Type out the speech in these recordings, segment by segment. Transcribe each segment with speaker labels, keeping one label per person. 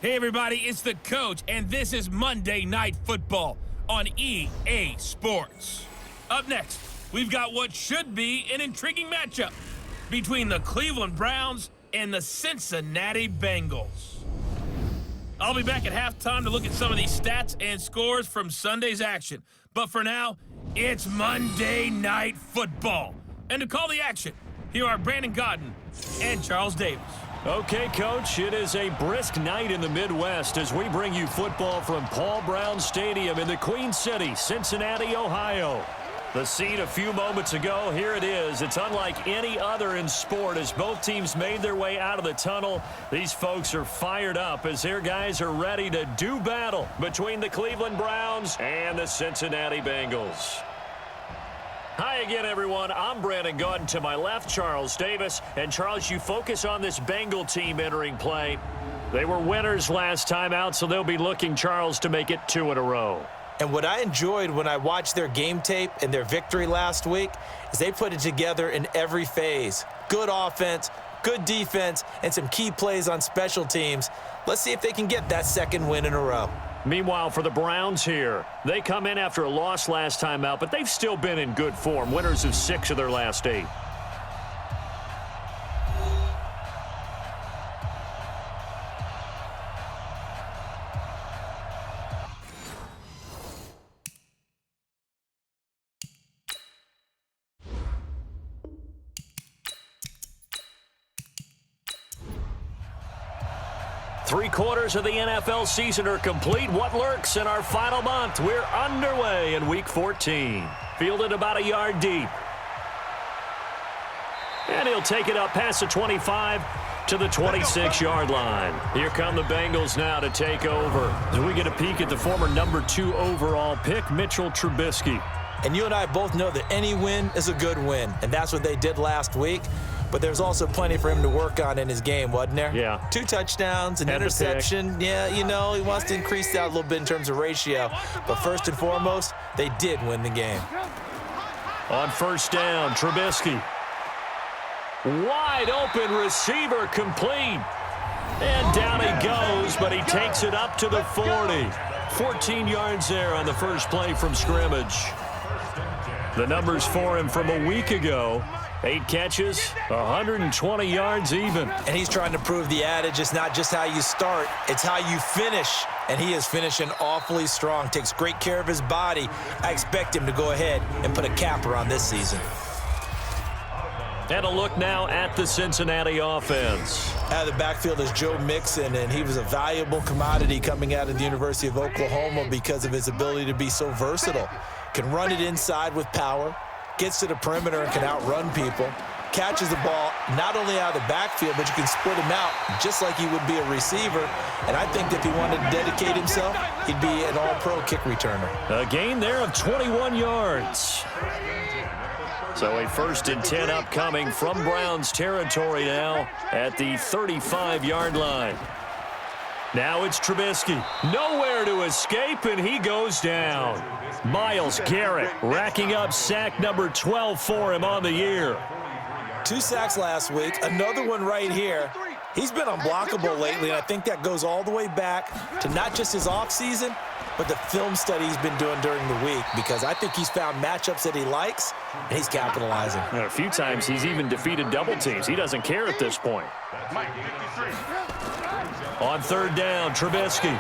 Speaker 1: Hey everybody, it's the coach, and this is Monday Night Football on EA Sports. Up next, we've got what should be an intriguing matchup between the Cleveland Browns and the Cincinnati Bengals. I'll be back at halftime to look at some of these stats and scores from Sunday's action. But for now, it's Monday Night Football. And to call the action, here are Brandon Godden and Charles Davis.
Speaker 2: Okay, Coach, it is a brisk night in the Midwest as we bring you football from Paul Brown Stadium in the Queen City, Cincinnati, Ohio. The scene a few moments ago, here it is. It's unlike any other in sport as both teams made their way out of the tunnel. These folks are fired up as their guys are ready to do battle between the Cleveland Browns and the Cincinnati Bengals. Hi again, everyone. I'm Brandon Godden. To my left, Charles Davis. And Charles, you focus on this Bengal team entering play. They were winners last time out, so they'll be looking, Charles, to make it 2 in a row.
Speaker 3: And what I enjoyed when I watched their game tape and their victory last week is they put it together in every phase. Good offense, good defense, and some key plays on special teams. Let's see if they can get that second win in a row.
Speaker 2: Meanwhile, for the Browns here, they come in after a loss last time out, but they've still been in good form, winners of 6 of their last 8. Three-quarters of the NFL season are complete. What lurks in our final month? We're underway in Week 14. Fielded about a yard deep. And he'll take it up past the 25 to the 26-yard line. Here come the Bengals now to take over. As we get a peek at the former number 2 overall pick, Mitchell Trubisky.
Speaker 3: And you and I both know that any win is a good win, and that's what they did last week. But there's also plenty for him to work on in his game, wasn't there?
Speaker 2: Yeah.
Speaker 3: 2 touchdowns, an interception. Yeah, you know, he wants to increase that a little bit in terms of ratio. But first and foremost, they did win the game.
Speaker 2: On first down, Trubisky. Wide open receiver complete. And down he goes, but he takes it up to the 40. 14 yards there on the first play from scrimmage. The numbers for him from a week ago. 8 catches, 120 yards even.
Speaker 3: And he's trying to prove the adage, it's not just how you start, it's how you finish. And he is finishing awfully strong, takes great care of his body. I expect him to go ahead and put a capper on this season.
Speaker 2: And a look now at the Cincinnati offense.
Speaker 3: Out of the backfield is Joe Mixon, and he was a valuable commodity coming out of the University of Oklahoma because of his ability to be so versatile. Can run it inside with power, gets to the perimeter and can outrun people, catches the ball not only out of the backfield, but you can split him out just like he would be a receiver. And I think if he wanted to dedicate himself, he'd be an all-pro kick returner.
Speaker 2: A gain there of 21 yards. So a 1st and 10 upcoming from Browns territory now at the 35-yard line. Now it's Trubisky. Nowhere to escape, and he goes down. Myles Garrett racking up sack number 12 for him on the year.
Speaker 3: 2 sacks last week, another one right here. He's been unblockable lately, and I think that goes all the way back to not just his offseason, but the film study he's been doing during the week, because I think he's found matchups that he likes, and he's capitalizing.
Speaker 2: And a few times he's even defeated double teams. He doesn't care at this point. On third down, Trubisky.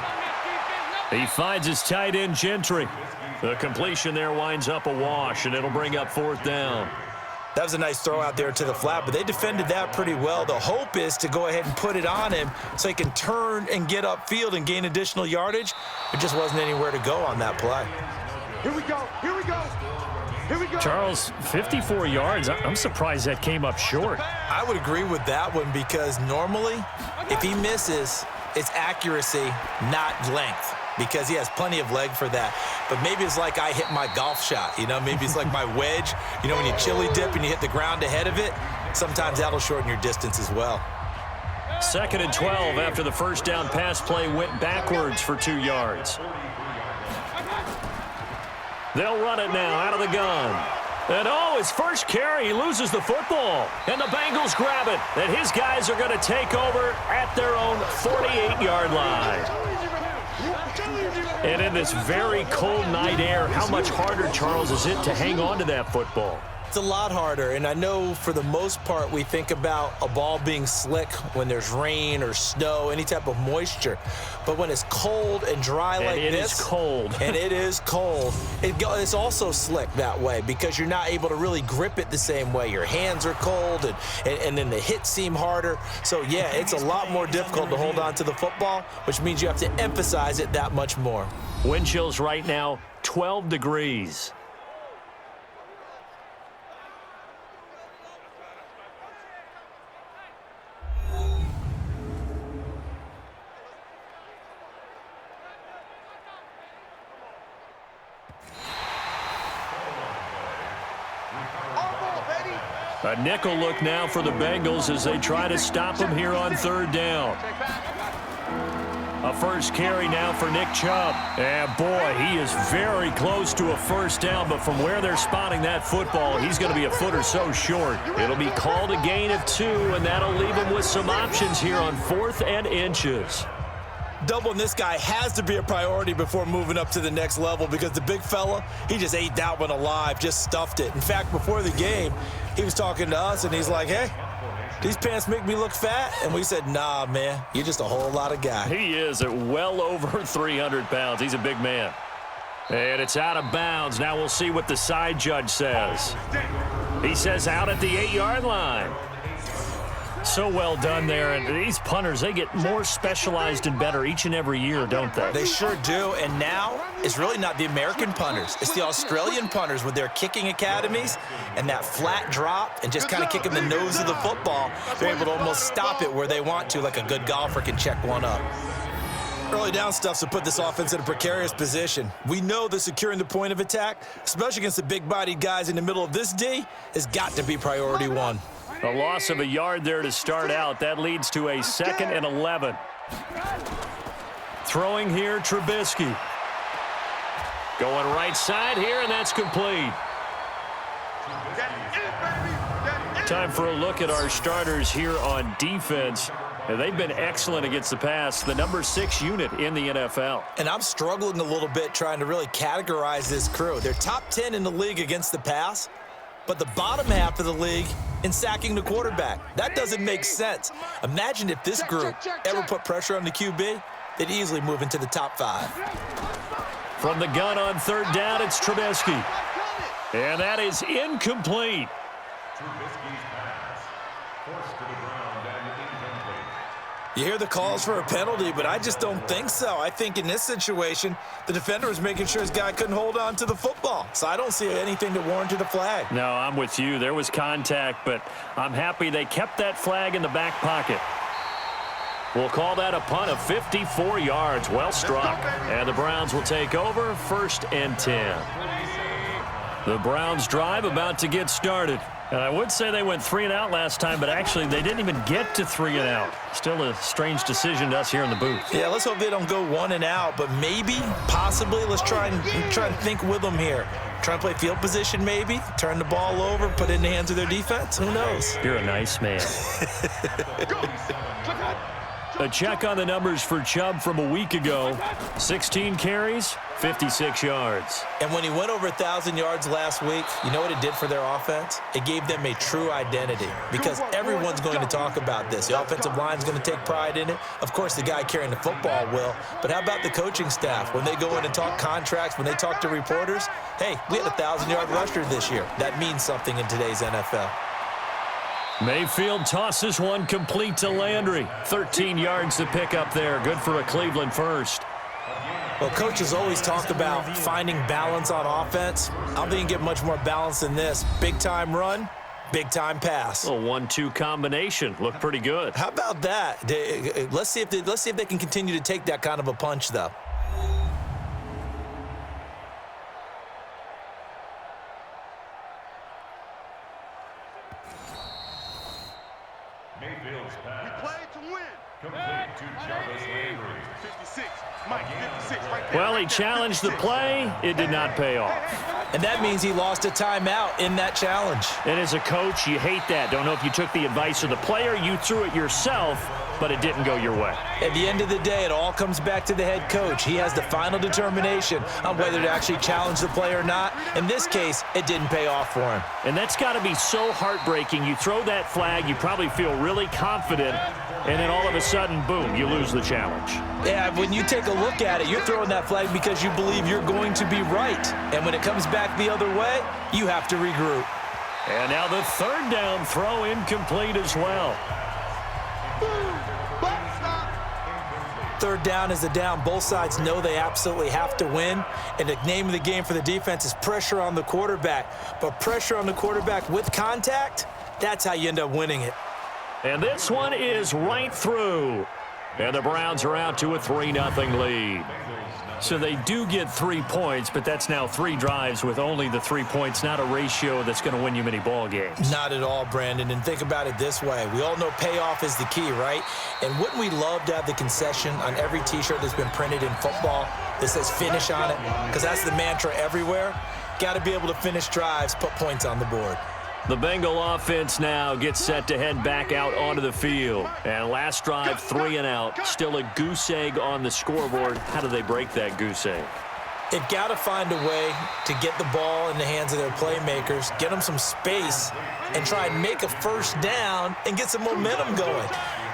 Speaker 2: He finds his tight end, Gentry. The completion there winds up a wash, and it'll bring up 4th down.
Speaker 3: That was a nice throw out there to the flat, but they defended that pretty well. The hope is to go ahead and put it on him so he can turn and get upfield and gain additional yardage. It just wasn't anywhere to go on that play.
Speaker 4: Here we go. Here we go. Here we go.
Speaker 2: Charles, 54 yards. I'm surprised that came up short.
Speaker 3: I would agree with that one because normally if he misses, it's accuracy, not length, because he has plenty of leg for that. But maybe it's like I hit my golf shot, you know, maybe it's like my wedge. You know, when you chili dip and you hit the ground ahead of it, sometimes that'll shorten your distance as well.
Speaker 2: 2nd and 12 after the first down pass play went backwards for 2 yards. They'll run it now out of the gun. And his first carry, he loses the football. And the Bengals grab it. And his guys are going to take over at their own 48-yard line. And in this very cold night air, how much harder, Charles, is it to hang on to that football?
Speaker 3: It's a lot harder, and I know for the most part we think about a ball being slick when there's rain or snow, any type of moisture. But when it's cold and dry like this,
Speaker 2: it is cold.
Speaker 3: and it is cold, it's also slick that way because you're not able to really grip it the same way. Your hands are cold, and then the hits seem harder. So, yeah, it's a lot more difficult to hold on to the football, which means you have to emphasize it that much more.
Speaker 2: Wind chills right now, 12 degrees. A nickel look now for the Bengals as they try to stop him here on third down. A first carry now for Nick Chubb. And boy, he is very close to a first down, but from where they're spotting that football, he's going to be a foot or so short. It'll be called a gain of 2, and that'll leave him with some options here on 4th and inches.
Speaker 3: Doubling this guy has to be a priority before moving up to the next level because the big fella, he just ate that one alive, just stuffed it. In fact, before the game, he was talking to us, and he's like, hey, these pants make me look fat? And we said, nah, man, you're just a whole lot of guy.
Speaker 2: He is at well over 300 pounds. He's a big man. And it's out of bounds. Now we'll see what the side judge says. He says out at the 8-yard line. So well done there, and these punters, they get more specialized and better each and every year, don't they?
Speaker 3: They sure do, and now it's really not the American punters. It's the Australian punters with their kicking academies and that flat drop and just kind of kicking the nose of the football. They're able to almost stop it where they want to, like a good golfer can check one up. Early down stuffs will put this offense in a precarious position. We know that securing the point of attack, especially against the big-bodied guys in the middle of this D, has got to be priority 1.
Speaker 2: A loss of a yard there to start out. That leads to a 2nd and 11. Throwing here, Trubisky. Going right side here, and that's complete. Time for a look at our starters here on defense. They've been excellent against the pass, the number 6 unit in the NFL.
Speaker 3: And I'm struggling a little bit trying to really categorize this crew. They're top 10 in the league against the pass, but the bottom half of the league in sacking the quarterback. That doesn't make sense. Imagine if this group ever put pressure on the QB, they'd easily move into the top 5.
Speaker 2: From the gun on third down, it's Trubisky. And that is incomplete.
Speaker 3: You hear the calls for a penalty, but I just don't think so. I think in this situation, the defender was making sure his guy couldn't hold on to the football. So I don't see anything that warranted a flag.
Speaker 2: No, I'm with you. There was contact, but I'm happy they kept that flag in the back pocket. We'll call that a punt of 54 yards. Well struck. And the Browns will take over 1st and 10. The Browns drive about to get started. And I would say they went 3 and out last time, but actually they didn't even get to 3 and out. Still a strange decision to us here in the booth.
Speaker 3: Yeah, let's hope they don't go 1 and out, but maybe, possibly, let's try and think with them here. Try and play field position maybe, turn the ball over, put it in the hands of their defense. Who knows?
Speaker 2: You're a nice man. A check on the numbers for Chubb from a week ago. 16 carries, 56 yards.
Speaker 3: And when he went over 1,000 yards last week, you know what it did for their offense? It gave them a true identity because everyone's going to talk about this. The offensive line's going to take pride in it. Of course, the guy carrying the football will. But how about the coaching staff? When they go in and talk contracts, when they talk to reporters, hey, we had a 1,000-yard rusher this year. That means something in today's NFL.
Speaker 2: Mayfield tosses one complete to Landry. 13 yards to pick up there. Good for a Cleveland first.
Speaker 3: Well, coaches always talk about finding balance on offense. I don't think you can get much more balance than this. Big-time run, big-time pass.
Speaker 2: A 1-2 combination. Looked pretty good.
Speaker 3: How about that? Let's see if they can continue to take that kind of a punch, though.
Speaker 4: Mayfield's pass. We played to win. Complete to Jarvis Landry. 56. Mike, 56 right there.
Speaker 2: Well, he challenged the play. It did not pay off.
Speaker 3: And that means he lost a timeout in that challenge.
Speaker 2: And as a coach, you hate that. Don't know if you took the advice of the player, you threw it yourself, but it didn't go your way.
Speaker 3: At the end of the day, it all comes back to the head coach. He has the final determination on whether to actually challenge the play or not. In this case, it didn't pay off for him.
Speaker 2: And that's got to be so heartbreaking. You throw that flag, you probably feel really confident, and then all of a sudden, boom, you lose the challenge.
Speaker 3: Yeah, when you take a look at it, you're throwing that flag because you believe you're going to be right. And when it comes back the other way, you have to regroup.
Speaker 2: And now the third down throw incomplete as well.
Speaker 3: Third down is a down. Both sides know they absolutely have to win. And the name of the game for the defense is pressure on the quarterback. But pressure on the quarterback with contact, that's how you end up winning it.
Speaker 2: And this one is right through. And the Browns are out to a 3-0 lead. So they do get 3 points, but that's now 3 drives with only the 3 points, not a ratio that's going to win you many ball games.
Speaker 3: Not at all, Brandon. And think about it this way. We all know payoff is the key, right? And wouldn't we love to have the concession on every T-shirt that's been printed in football that says finish on it? Because that's the mantra everywhere. Got to be able to finish drives, put points on the board.
Speaker 2: The Bengal offense now gets set to head back out onto the field. And last drive, 3 and out. Still a goose egg on the scoreboard. How do they break that goose egg?
Speaker 3: They've got to find a way to get the ball in the hands of their playmakers, get them some space, and try and make a first down and get some momentum going.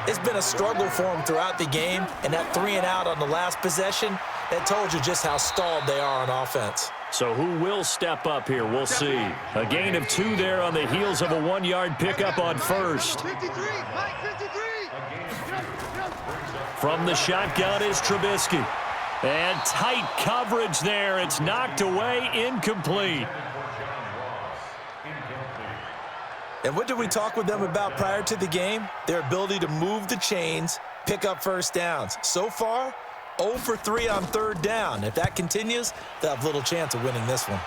Speaker 3: It's been a struggle for them throughout the game, and that 3 and out on the last possession, that told you just how stalled they are on offense.
Speaker 2: So who will step up here? We'll see. A gain of 2 there on the heels of a 1-yard pickup on first.
Speaker 4: 53, Mike, 53.
Speaker 2: From the shotgun is Trubisky. And tight coverage there. It's knocked away, incomplete.
Speaker 3: And what did we talk with them about prior to the game? Their ability to move the chains, pick up first downs. So far, 0 for 3 on third down. If that continues, they'll have little chance of winning this one.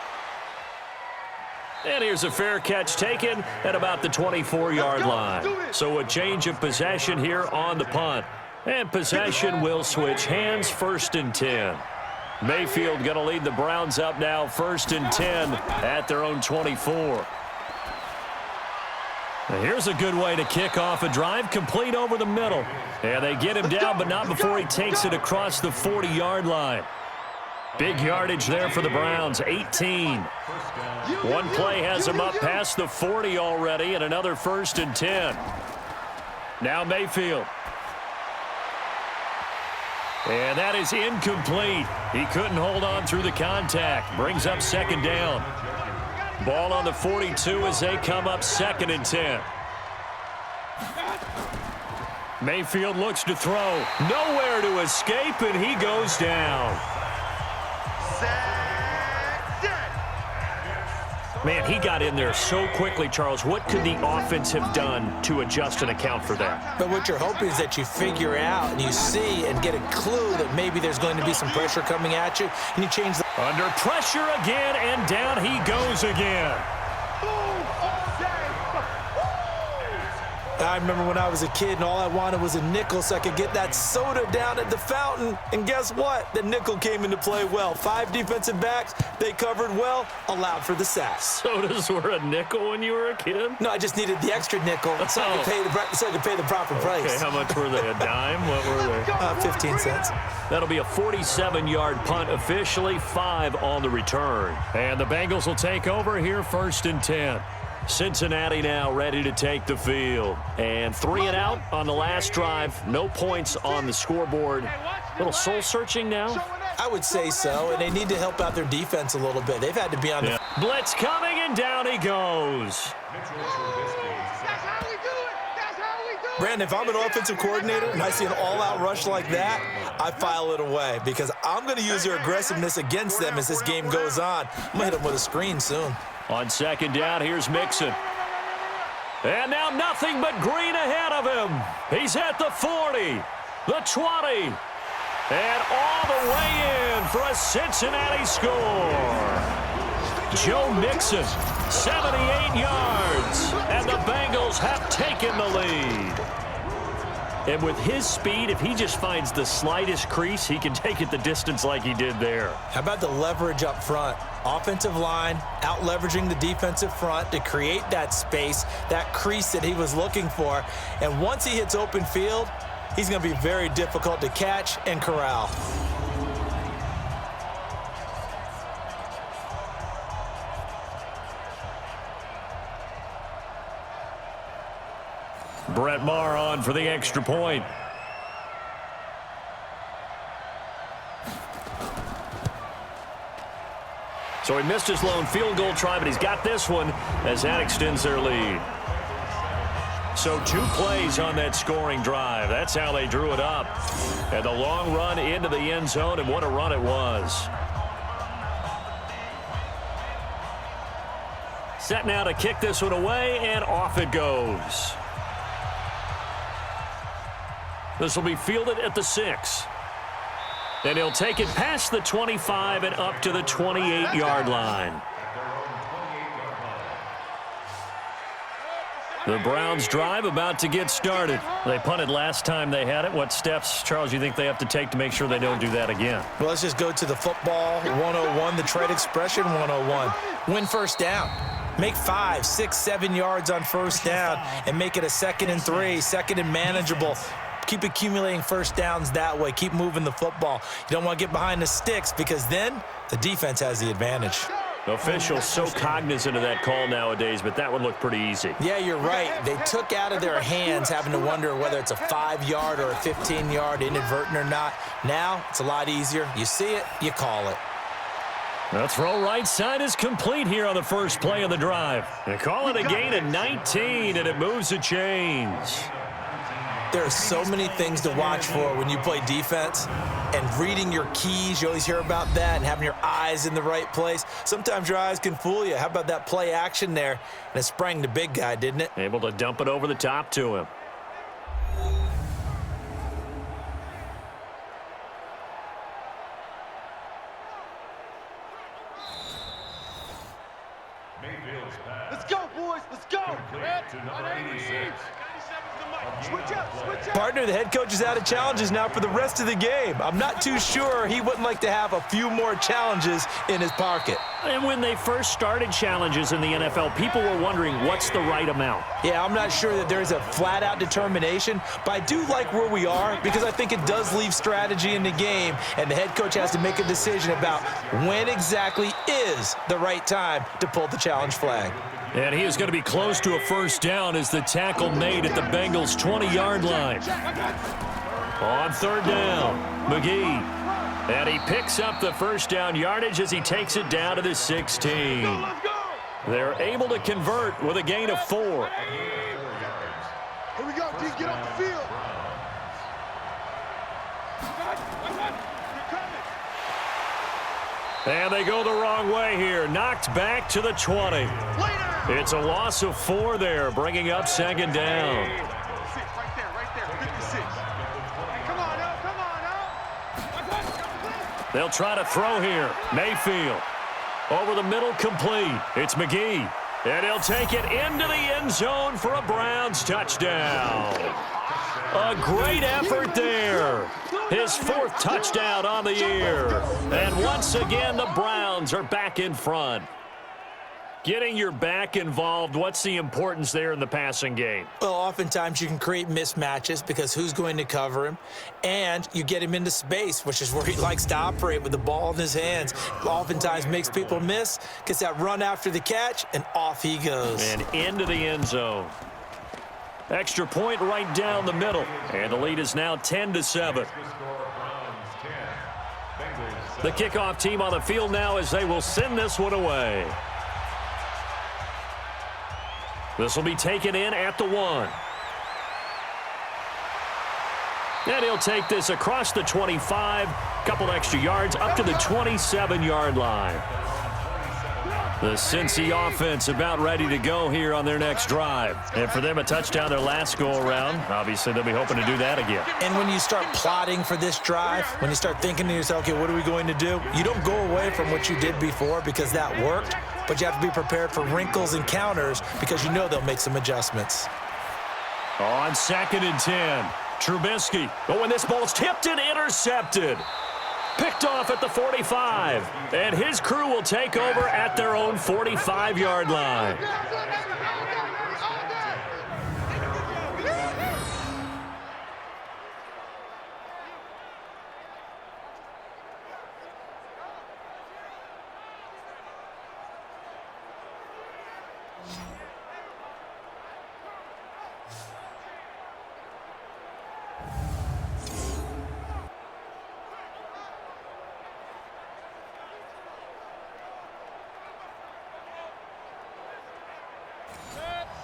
Speaker 2: And here's a fair catch taken at about the 24-yard line. So a change of possession here on the punt. And possession will switch hands, 1st and 10. Mayfield going to lead the Browns up now, 1st and 10 at their own 24. And here's a good way to kick off a drive, complete over the middle. And they get him down, but not before he takes it across the 40-yard line. Big yardage there for the Browns, 18. One play has him up past the 40 already, and another 1st and 10. Now Mayfield. And that is incomplete. He couldn't hold on through the contact. Brings up 2nd down. Ball on the 42 as they come up 2nd and 10. Mayfield looks to throw. Nowhere to escape, and he goes down. Man, he got in there so quickly, Charles. What could the offense have done to adjust and account for that?
Speaker 3: But what you're hoping is that you figure out and you see and get a clue that maybe there's going to be some pressure coming at you, and you change the...
Speaker 2: Under pressure again, and down he goes again.
Speaker 3: I remember when I was a kid and all I wanted was a nickel so I could get that soda down at the fountain. And guess what? The nickel came into play well. 5 defensive backs, they covered well, allowed for the sack.
Speaker 2: Sodas were a nickel when you were a kid?
Speaker 3: No, I just needed the extra nickel so I could pay the proper price.
Speaker 2: Okay, how much were they? A dime? What were they?
Speaker 3: 15 cents.
Speaker 2: That'll be a 47-yard punt officially, 5 on the return. And the Bengals will take over here, 1st and 10. Cincinnati now ready to take the field. And 3 and out on the last drive. No points on the scoreboard. Little soul-searching now?
Speaker 3: I would say so, and they need to help out their defense a little bit. They've had to be on the...
Speaker 2: Blitz coming, and down he goes.
Speaker 3: Brandon, if I'm an offensive coordinator and I see an all-out rush like that, I file it away because I'm going to use their aggressiveness against them as this game goes on. I'm going to hit them with a screen soon.
Speaker 2: On 2nd down, here's Mixon. And now nothing but green ahead of him. He's at the 40, the 20, and all the way in for a Cincinnati score. Joe Mixon, 78 yards, and the Bengals have taken the lead. And with his speed, if he just finds the slightest crease, he can take it the distance like he did there.
Speaker 3: How about the leverage up front? Offensive line out leveraging the defensive front to create that space, that crease that he was looking for. And once he hits open field, he's going to be very difficult to catch and corral.
Speaker 2: Brett Maher on for the extra point. So he missed his lone field goal try, but he's got this one as that extends their lead. So 2 plays on that scoring drive. That's how they drew it up. And the long run into the end zone, and what a run it was. Set now to kick this one away, and off it goes. This will be fielded at the 6. And he'll take it past the 25 and up to the 28-yard line. The Browns drive about to get started. They punted last time they had it. What steps, Charles, you think they have to take to make sure they don't do that again?
Speaker 3: Well, let's just go to the football 101, the trade expression 101. Win first down. Make 5, 6, 7 yards on first down and make it a 2nd and 3, 2nd and manageable. Keep accumulating first downs that way. Keep moving the football. You don't want to get behind the sticks because then the defense has the advantage.
Speaker 2: Officials so cognizant of that call nowadays, but that would look pretty easy.
Speaker 3: Yeah, you're right. They took out of their hands having to wonder whether it's a 5-yard or a 15-yard inadvertent or not. Now it's a lot easier. You see it, you call it.
Speaker 2: The throw right side is complete here on the first play of the drive. They call it a gain of 19, and it moves the chains.
Speaker 3: There are so many things to watch for when you play defense, and reading your keys, you always hear about that, and having your eyes in the right place. Sometimes your eyes can fool you. How about that play action there? And it sprang the big guy, didn't it?
Speaker 2: Able to dump it over the top to him.
Speaker 4: Let's go, boys. Let's go. To number 86. Switch up.
Speaker 3: Partner, the head coach is out of challenges now for the rest of the game. I'm not too sure he wouldn't like to have a few more challenges in his pocket.
Speaker 2: And when they first started challenges in the NFL, people were wondering what's the right amount.
Speaker 3: Yeah, I'm not sure that there's a flat-out determination, but I do like where we are because I think it does leave strategy in the game, and the head coach has to make a decision about when exactly is the right time to pull the challenge flag.
Speaker 2: And he is going to be close to a first down as the tackle made at the Bengals' 20-yard line. On third down, McGee. And he picks up the first down yardage as he takes it down to the 16. They're able to convert with a gain of 4.
Speaker 4: Here we go, D. Get off the field.
Speaker 2: And they go the wrong way here. Knocked back to the 20. It's a loss of 4 there, bringing up second down.
Speaker 4: Right there, 56. Come on,
Speaker 2: They'll try to throw here. Mayfield. Over the middle, complete. It's McGee. And he'll take it into the end zone for a Browns touchdown. A great effort there. His 4th touchdown on the year. And once again, the Browns are back in front. Getting your back involved, what's the importance there in the passing game?
Speaker 3: Well, oftentimes you can create mismatches because who's going to cover him, and you get him into space, which is where he likes to operate with the ball in his hands. Oftentimes makes people miss, gets that run after the catch, and off he goes.
Speaker 2: And into the end zone. Extra point right down the middle, and the lead is now 10-7. The kickoff team on the field now as they will send this one away. This will be taken in at the 1. And he'll take this across the 25, couple extra yards up to the 27-yard line. The Cincy offense about ready to go here on their next drive. And for them, a touchdown their last go-around. Obviously, they'll be hoping to do that again.
Speaker 3: And when you start plotting for this drive, when you start thinking to yourself, okay, what are we going to do? You don't go away from what you did before because that worked, but you have to be prepared for wrinkles and counters because you know they'll make some adjustments.
Speaker 2: On 2nd and 10. Trubisky. Oh, and this ball's tipped and intercepted. Picked off at the 45. And his crew will take over at their own 45-yard line.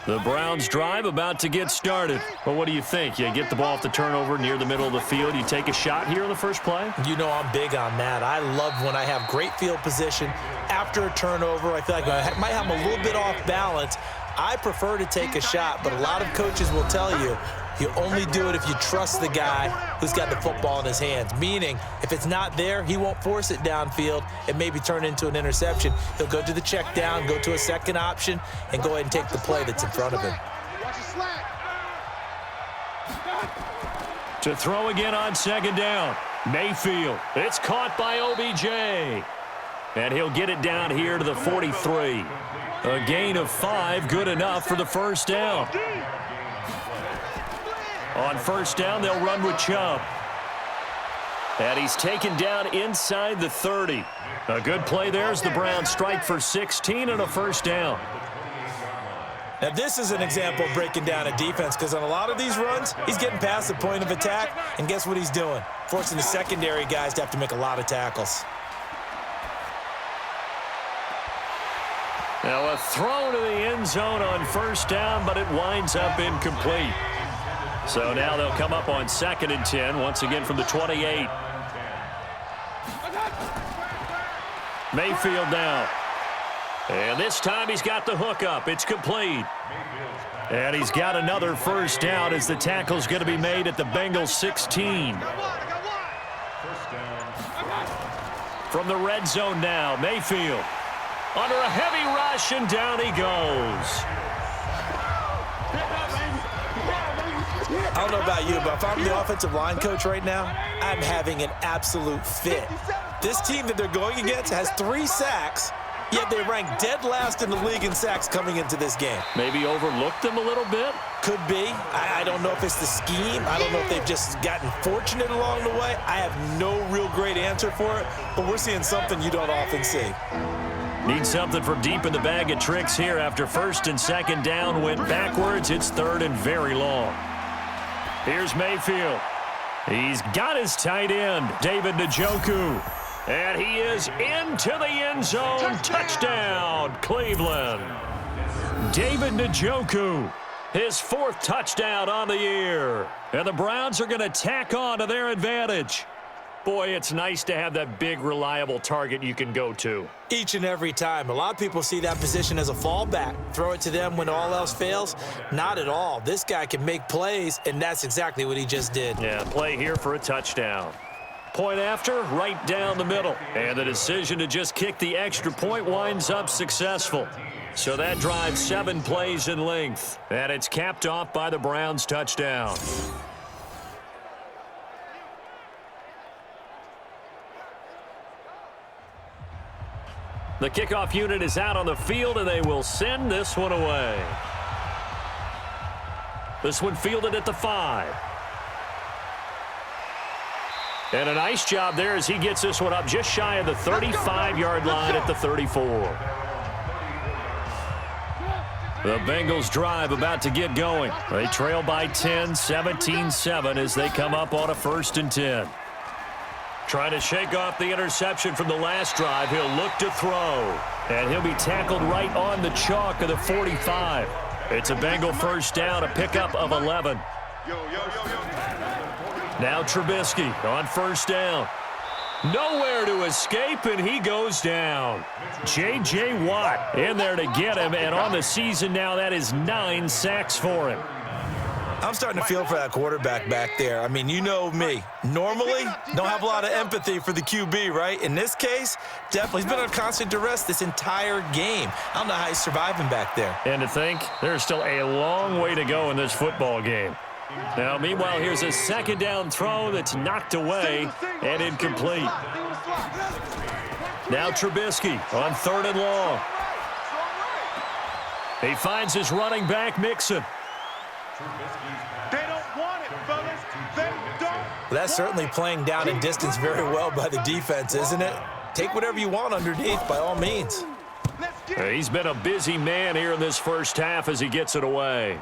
Speaker 2: The Browns drive about to get started. Well, what do you think? You get the ball off the turnover near the middle of the field. You take a shot here in the first play?
Speaker 3: You know I'm big on that. I love when I have great field position. After a turnover, I feel like I might have them a little bit off balance. I prefer to take a shot, but a lot of coaches will tell you only do it if you trust the guy who's got the football in his hands. Meaning, if it's not there, he won't force it downfield and maybe turn into an interception. He'll go to the check down, go to a second option, and go ahead and take the play that's in front of him.
Speaker 2: To throw again on second down. Mayfield. It's caught by OBJ. And he'll get it down here to the 43. A gain of 5, good enough for the first down. On first down, they'll run with Chubb. And he's taken down inside the 30. A good play there as the Browns strike for 16 and a first down.
Speaker 3: Now, this is an example of breaking down a defense because on a lot of these runs, he's getting past the point of attack, and guess what he's doing? Forcing the secondary guys to have to make a lot of tackles.
Speaker 2: Now, a throw to the end zone on first down, but it winds up incomplete. So now they'll come up on 2nd and 10, once again from the 28. Mayfield now. And this time he's got the hook up. It's complete. And he's got another first down as the tackle's going to be made at the Bengals 16. From the red zone now, Mayfield. Under a heavy rush, and down he goes.
Speaker 3: I don't know about you, but if I'm the offensive line coach right now, I'm having an absolute fit. This team that they're going against has 3 sacks, yet they rank dead last in the league in sacks coming into this game.
Speaker 2: Maybe overlooked them a little bit?
Speaker 3: Could be. I don't know if it's the scheme. I don't know if they've just gotten fortunate along the way. I have no real great answer for it, but we're seeing something you don't often see.
Speaker 2: Need something from deep in the bag of tricks here after first and second down went backwards. It's 3rd and very long. Here's Mayfield. He's got his tight end, David Njoku. And he is into the end zone. Touchdown, Cleveland. David Njoku, his 4th touchdown on the year. And the Browns are going to tack on to their advantage. Boy, it's nice to have that big, reliable target you can go to.
Speaker 3: Each and every time. A lot of people see that position as a fallback. Throw it to them when all else fails. Not at all. This guy can make plays, and that's exactly what he just did.
Speaker 2: Yeah, play here for a touchdown. Point after, right down the middle. And the decision to just kick the extra point winds up successful. So that drives 7 plays in length. And it's capped off by the Browns' touchdown. The kickoff unit is out on the field, and they will send this one away. This one fielded at the 5. And a nice job there as he gets this one up just shy of the 35-yard line at the 34. The Bengals drive about to get going. They trail by 10, 17-7 as they come up on a 1st and 10. Trying to shake off the interception from the last drive. He'll look to throw. And he'll be tackled right on the chalk of the 45. It's a Bengal first down, a pickup of 11. Now Trubisky on first down. Nowhere to escape, and he goes down. J.J. Watt in there to get him, and on the season now, that is 9 sacks for him.
Speaker 3: I'm starting to feel for that quarterback back there. I mean, you know me. Normally, don't have a lot of empathy for the QB, right? In this case, definitely. He's been under constant duress this entire game. I don't know how he's surviving back there.
Speaker 2: And to think, there's still a long way to go in this football game. Now, meanwhile, here's a second down throw that's knocked away and incomplete. Now Trubisky on 3rd and long. He finds his running back, Mixon.
Speaker 4: They don't want it, fellas. They don't.
Speaker 3: That's certainly playing down and distance very well by the defense, isn't it? Take whatever you want underneath, by all means.
Speaker 2: He's been a busy man here in this first half as he gets it away.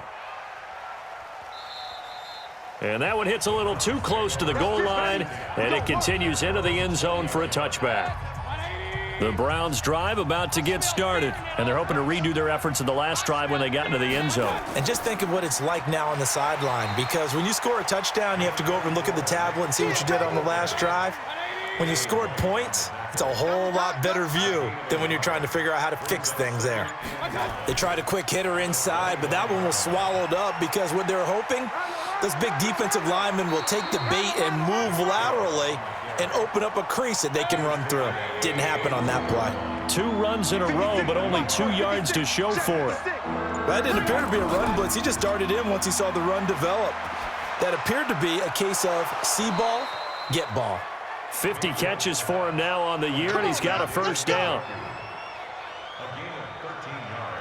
Speaker 2: And that one hits a little too close to the goal line, and it continues into the end zone for a touchback. The Browns' drive about to get started, and they're hoping to redo their efforts in the last drive when they got into the end zone.
Speaker 3: And just think of what it's like now on the sideline, because when you score a touchdown, you have to go over and look at the tablet and see what you did on the last drive. When you scored points, it's a whole lot better view than when you're trying to figure out how to fix things there. They tried a quick hitter inside, but that one was swallowed up because what they're hoping, those big defensive linemen will take the bait and move laterally and open up a crease that they can run through. Didn't happen on that play.
Speaker 2: 2 runs in a row, but only 2 yards to show for it.
Speaker 3: That didn't appear to be a run blitz. He just darted in once he saw the run develop. That appeared to be a case of see ball, get ball.
Speaker 2: 50 catches for him now on the year, and he's got a first down.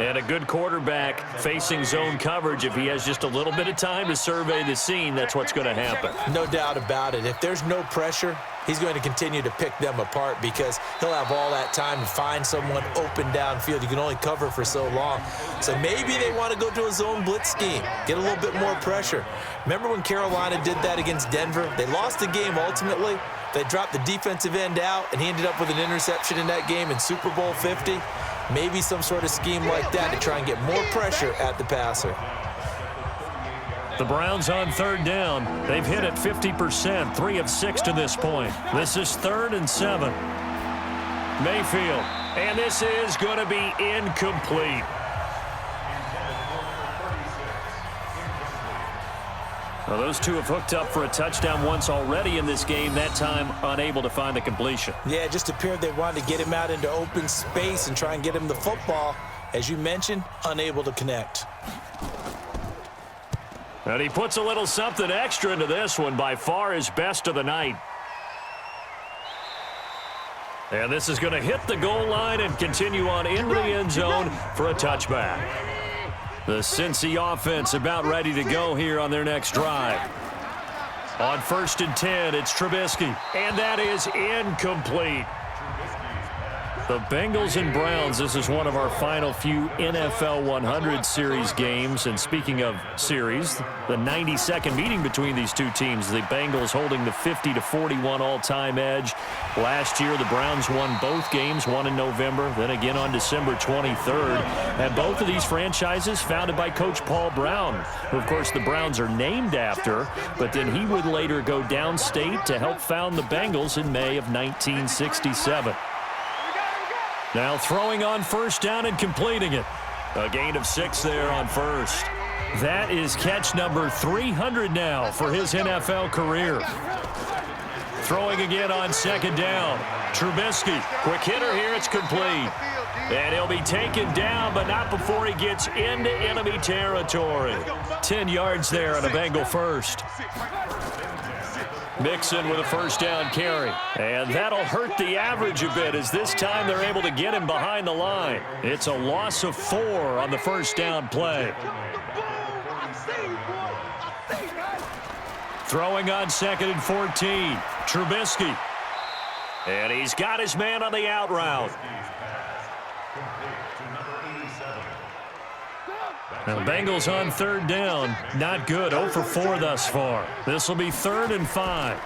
Speaker 2: And a good quarterback facing zone coverage. If he has just a little bit of time to survey the scene, that's what's going to happen.
Speaker 3: No doubt about it. If there's no pressure, he's going to continue to pick them apart because he'll have all that time to find someone open downfield. You can only cover for so long. So maybe they want to go to a zone blitz scheme, get a little bit more pressure. Remember when Carolina did that against Denver? They lost the game ultimately. They dropped the defensive end out, and he ended up with an interception in that game in Super Bowl 50. Maybe some sort of scheme like that to try and get more pressure at the passer.
Speaker 2: The Browns on 3rd down. They've hit it 50%, 3 of 6 to this point. This is 3rd and 7. Mayfield, and this is going to be incomplete. Well, those two have hooked up for a touchdown once already in this game, that time unable to find the completion.
Speaker 3: Yeah, it just appeared they wanted to get him out into open space and try and get him the football. As you mentioned, unable to connect.
Speaker 2: And he puts a little something extra into this one, by far his best of the night. And this is going to hit the goal line and continue on into the end zone for a touchback. The Cincy offense about ready to go here on their next drive. On 1st and 10, it's Trubisky, and that is incomplete. The Bengals and Browns, this is one of our final few NFL 100 series games. And speaking of series, the 92nd meeting between these two teams. The Bengals holding the 50-41 all-time edge. Last year, the Browns won both games, one in November, then again on December 23rd. And both of these franchises founded by Coach Paul Brown, who, of course, the Browns are named after. But then he would later go downstate to help found the Bengals in May of 1967. Now throwing on 1st down and completing it. A gain of 6 there on 1st. That is catch number 300 now for his NFL career. Throwing again on 2nd down. Trubisky, quick hitter here, it's complete. And he'll be taken down, but not before he gets into enemy territory. 10 yards there on a Bengal first. Mixon with a 1st down carry. And that'll hurt the average a bit as this time they're able to get him behind the line. It's a loss of 4 on the 1st down play. Throwing on 2nd and 14. Trubisky. And he's got his man on the out route. Now, the Bengals on 3rd down. Not good. 0 for 4 thus far. This will be 3rd and 5.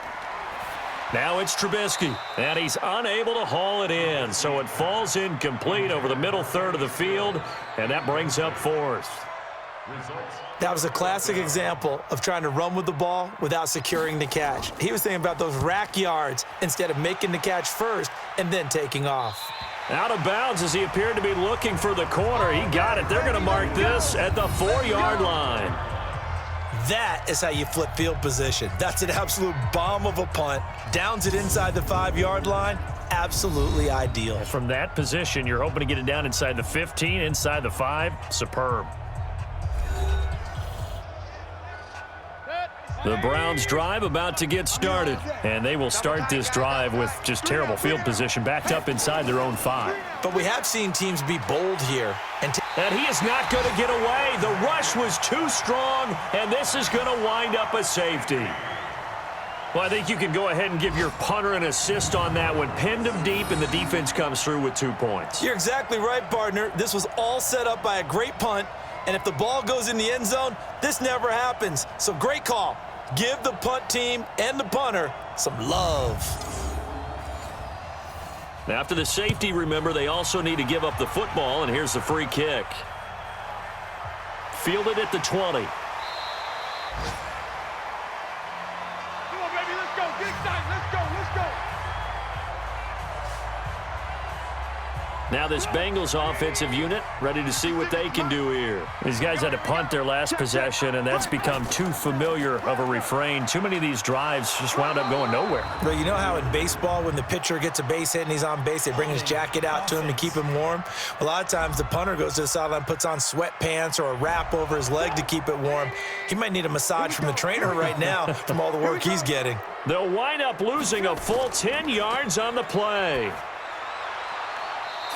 Speaker 2: Now it's Trubisky, and he's unable to haul it in. So it falls incomplete over the middle third of the field, and that brings up 4th.
Speaker 3: That was a classic example of trying to run with the ball without securing the catch. He was thinking about those rack yards instead of making the catch first and then taking off.
Speaker 2: Out of bounds as he appeared to be looking for the corner. He got it. They're going to mark this at the 4-yard line.
Speaker 3: That is how you flip field position. That's an absolute bomb of a punt. Downs it inside the 5-yard line. Absolutely ideal.
Speaker 2: And from that position, you're hoping to get it down inside the 15, inside the 5. Superb. The Browns drive about to get started, and they will start this drive with just terrible field position, backed up inside their own 5.
Speaker 3: But we have seen teams be bold here.
Speaker 2: And he is not going to get away. The rush was too strong, and this is going to wind up a safety. Well, I think you can go ahead and give your punter an assist on that one. Pinned him deep, and the defense comes through with 2 points.
Speaker 3: You're exactly right, partner. This was all set up by a great punt, and if the ball goes in the end zone, this never happens. So great call. Give the punt team and the punter some love.
Speaker 2: Now, after the safety, remember, they also need to give up the football, and here's the free kick. Fielded at the 20. Now this Bengals offensive unit ready to see what they can do here. These guys had to punt their last possession, and that's become too familiar of a refrain. Too many of these drives just wound up going nowhere.
Speaker 3: But you know how in baseball, when the pitcher gets a base hit and he's on base, they bring his jacket out to him to keep him warm? A lot of times the punter goes to the sideline, puts on sweatpants or a wrap over his leg to keep it warm. He might need a massage from the trainer right now from all the work he's getting.
Speaker 2: They'll wind up losing a full 10 yards on the play.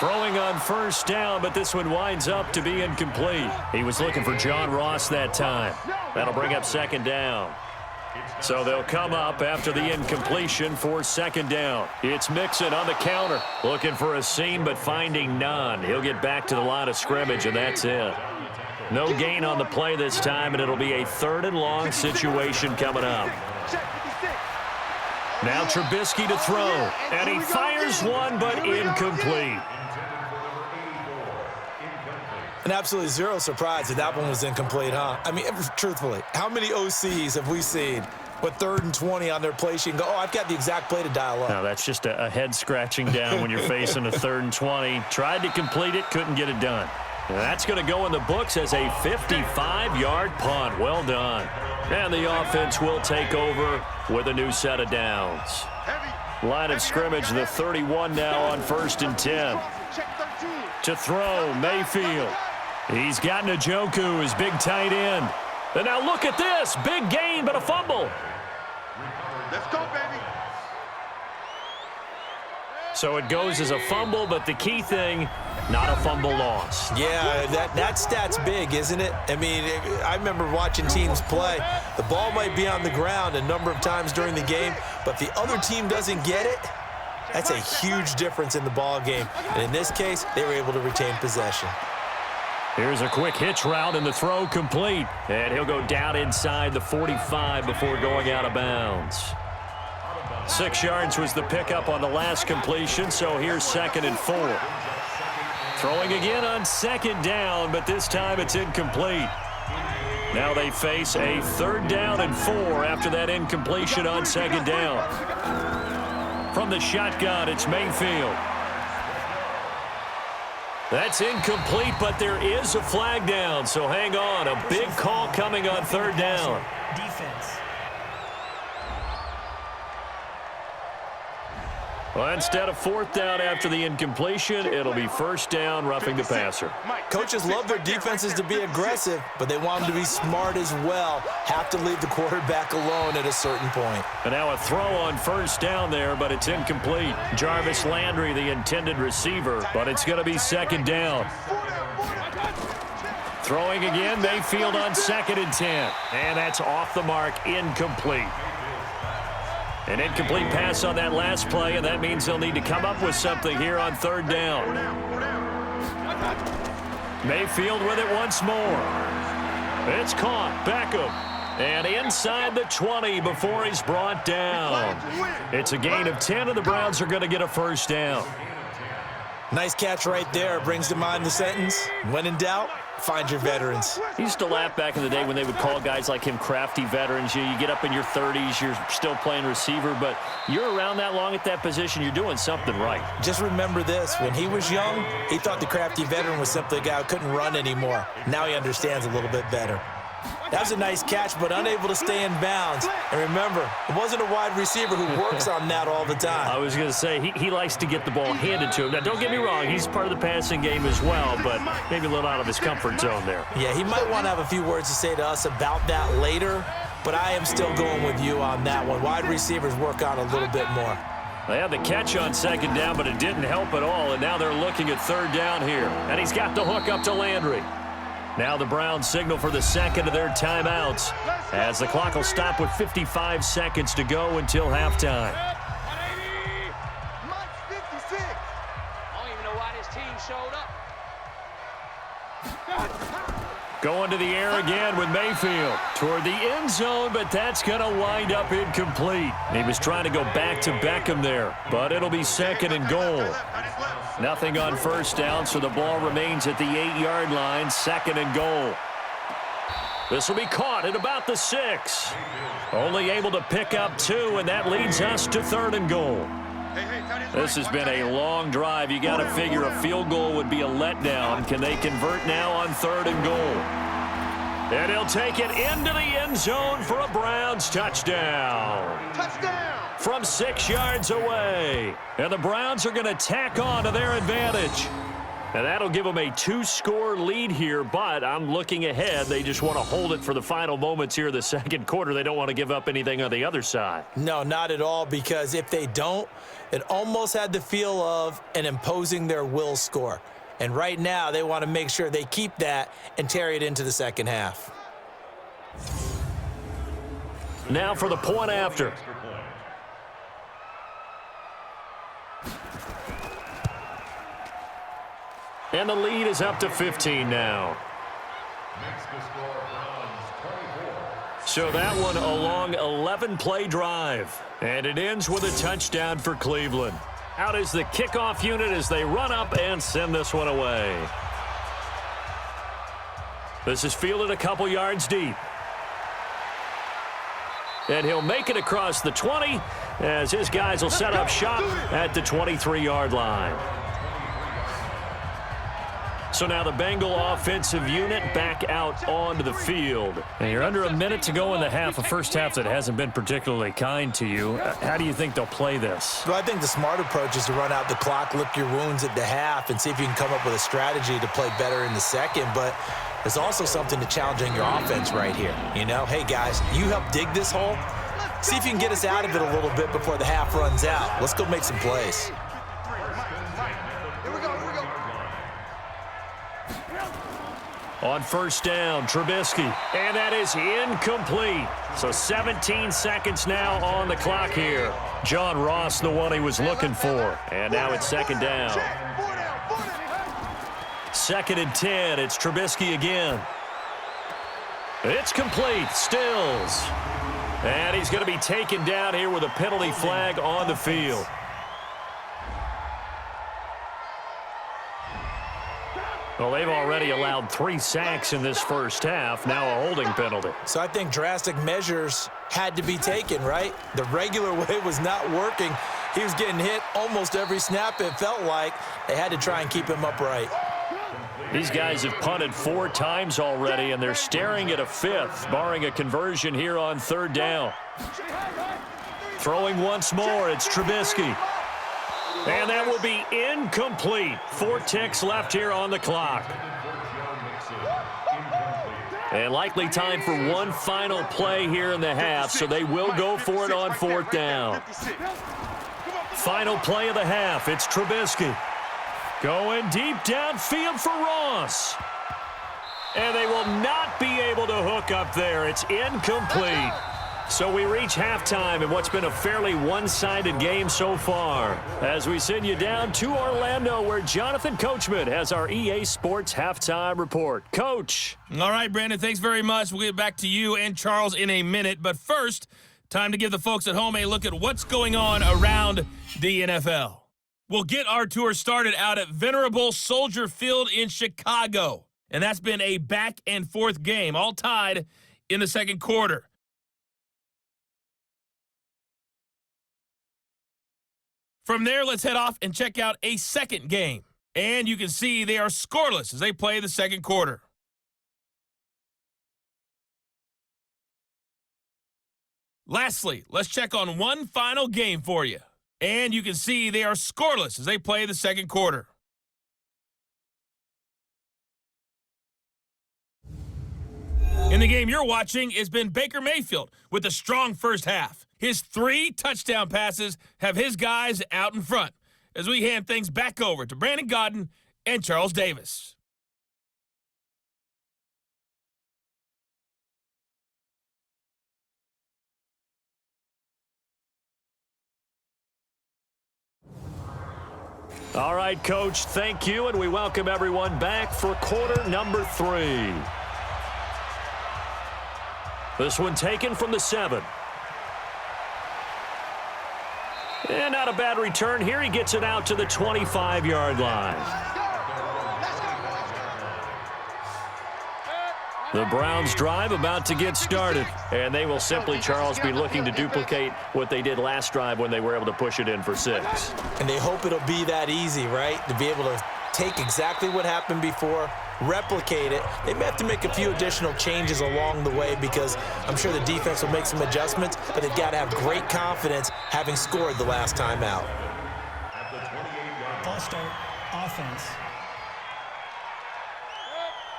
Speaker 2: Throwing on first down, but this one winds up to be incomplete. He was looking for John Ross that time. That'll bring up second down. So they'll come up after the incompletion for second down. It's Mixon on the counter. Looking for a seam, but finding none. He'll get back to the line of scrimmage, and that's it. No gain on the play this time, and it'll be a 3rd and long situation coming up. Now Trubisky to throw, and he fires one, but incomplete.
Speaker 3: And absolutely zero surprise that one was incomplete, huh? I mean, truthfully, how many OCs have we seen with 3rd and 20 on their play sheet and go, oh, I've got the exact play to dial up?
Speaker 2: No, that's just a head scratching down when you're facing a 3rd and 20. Tried to complete it, couldn't get it done. And that's going to go in the books as a 55-yard punt. Well done. And the offense will take over with a new set of downs. Line of scrimmage, the 31 now on 1st and 10. To throw, Mayfield. He's got Njoku, his big tight end. And now look at this. Big gain, but a fumble.
Speaker 4: Let's go, baby.
Speaker 2: So it goes as a fumble, but the key thing, not a fumble loss.
Speaker 3: Yeah, that stat's big, isn't it? I mean, I remember watching teams play. The ball might be on the ground a number of times during the game, but if the other team doesn't get it, that's a huge difference in the ball game. And in this case, they were able to retain possession.
Speaker 2: Here's a quick hitch route, and the throw complete. And he'll go down inside the 45 before going out of bounds. 6 yards was the pickup on the last completion, so here's 2nd and 4. Throwing again on 2nd down, but this time it's incomplete. Now they face a 3rd down and 4 after that incompletion on 2nd down. From the shotgun, it's Mayfield. That's incomplete, but there is a flag down, so hang on. A big call coming on 3rd down.
Speaker 5: Defense.
Speaker 2: Well, instead of 4th down after the incompletion, it'll be 1st down, roughing the passer.
Speaker 3: Coaches love their defenses to be aggressive, but they want them to be smart as well. Have to leave the quarterback alone at a certain point.
Speaker 2: And now a throw on 1st down there, but it's incomplete. Jarvis Landry, the intended receiver, but it's going to be 2nd down. Throwing again, Mayfield on 2nd and 10. And that's off the mark, incomplete. An incomplete pass on that last play, and that means they'll need to come up with something here on 3rd down. Mayfield with it once more. It's caught. Beckham. And inside the 20 before he's brought down. It's a gain of 10, and the Browns are going to get a 1st down.
Speaker 3: Nice catch right there. Brings to mind the sentence, when in doubt, find your veterans.
Speaker 2: I used to laugh back in the day when they would call guys like him crafty veterans. You get up in your 30s, you're still playing receiver, but you're around that long at that position, you're doing something right.
Speaker 3: Just remember this. When he was young, he thought the crafty veteran was simply a guy who couldn't run anymore. Now he understands a little bit better. That was a nice catch, but unable to stay in bounds. And remember, it wasn't a wide receiver who works on that all the time.
Speaker 2: I was going to say, he likes to get the ball handed to him. Now, don't get me wrong, he's part of the passing game as well, but maybe a little out of his comfort zone there.
Speaker 3: Yeah, he might want to have a few words to say to us about that later. but I am still going with you on that one. Wide receivers work out a little bit more.
Speaker 2: They had the catch on second down, but it didn't help at all, and now they're looking at third down here. And he's got the hook up to Landry. Now the Browns signal for the second of their timeouts as the clock will stop with 55 seconds to go until halftime. Going to the air again with Mayfield toward the end zone, but that's going to wind up incomplete. He was trying to go back to Beckham there, but it'll be second and goal. Nothing on first down, so the ball remains at the 8-yard line, second and goal. This will be caught at about the 6. Only able to pick up 2, and that leads us to third and goal. This has been a long drive. You got to figure a field goal would be a letdown. Can they convert now on third and goal? And he'll take it into the end zone for a Browns touchdown.
Speaker 4: Touchdown!
Speaker 2: From 6 yards away. And the Browns are going to tack on to their advantage. And that'll give them a 2-score lead here, but I'm looking ahead. They just want to hold it for the final moments here in the second quarter. They don't want to give up anything on the other side.
Speaker 3: No, not at all, because if they don't, it almost had the feel of an imposing their will score. And right now, they want to make sure they keep that and carry it into the second half.
Speaker 2: Now for the point after. And the lead is up to 15 now. So that one a long 11-play drive. And it ends with a touchdown for Cleveland. Out is the kickoff unit as they run up and send this one away. This is fielded a couple yards deep. And he'll make it across the 20 as his guys will set up shop at the 23-yard line. So now the Bengal offensive unit back out onto the field. And you're under a minute to go in the half, a first half that hasn't been particularly kind to you. How do you think they'll play this?
Speaker 3: Well, I think the smart approach is to run out the clock, lick your wounds at the half, and see if you can come up with a strategy to play better in the second. But there's also something to challenging your offense right here. You know, hey, guys, you help dig this hole. See if you can get us out of it a little bit before the half runs out. Let's go make some plays.
Speaker 2: On first down, Trubisky, and that is incomplete. So 17 seconds now on the clock here. John Ross, the one he was looking for. And now it's second down. Second and 10, it's Trubisky again. It's complete, Stills. And he's going to be taken down here with a penalty flag on the field. Well, they've already allowed 3 sacks in this first half, now a holding penalty.
Speaker 3: So I think drastic measures had to be taken, right? The regular way was not working. He was getting hit almost every snap, it felt like. They had to try and keep him upright.
Speaker 2: These guys have punted 4 times already, and they're staring at a 5th, barring a conversion here on third down. Throwing once more, it's Trubisky. And that will be incomplete. 4 ticks left here on the clock. And likely time for one final play here in the half, so they will go for it on fourth down. Final play of the half, it's Trubisky. Going deep downfield for Ross. And they will not be able to hook up there. It's incomplete. So we reach halftime in what's been a fairly one-sided game so far, as we send you down to Orlando, where Jonathan Coachman has our EA Sports Halftime Report. Coach.
Speaker 1: All right, Brandon, thanks very much. We'll get back to you and Charles in a minute. But first, time to give the folks at home a look at what's going on around the NFL. We'll get our tour started out at Venerable Soldier Field in Chicago. And that's been a back-and-forth game, all tied in the second quarter. From there, let's head off and check out a second game. And you can see they are scoreless as they play the second quarter. Lastly, let's check on one final game for you. And you can see they are scoreless as they play the second quarter. In the game you're watching has been Baker Mayfield with a strong first half. His 3 touchdown passes have his guys out in front as we hand things back over to Brandon Godden and Charles Davis.
Speaker 2: All right, Coach, thank you, and we welcome everyone back for quarter number 3. This one taken from the 7. And not a bad return here. He gets it out to the 25-yard line. The Browns drive about to get started. And they will simply, Charles, be looking to duplicate what they did last drive when they were able to push it in for 6.
Speaker 3: And they hope it'll be that easy, right? To be able to take exactly what happened before, replicate it. They may have to make a few additional changes along the way because I'm sure the defense will make some adjustments, but they've got to have great confidence having scored the last time out.
Speaker 5: False start, offense.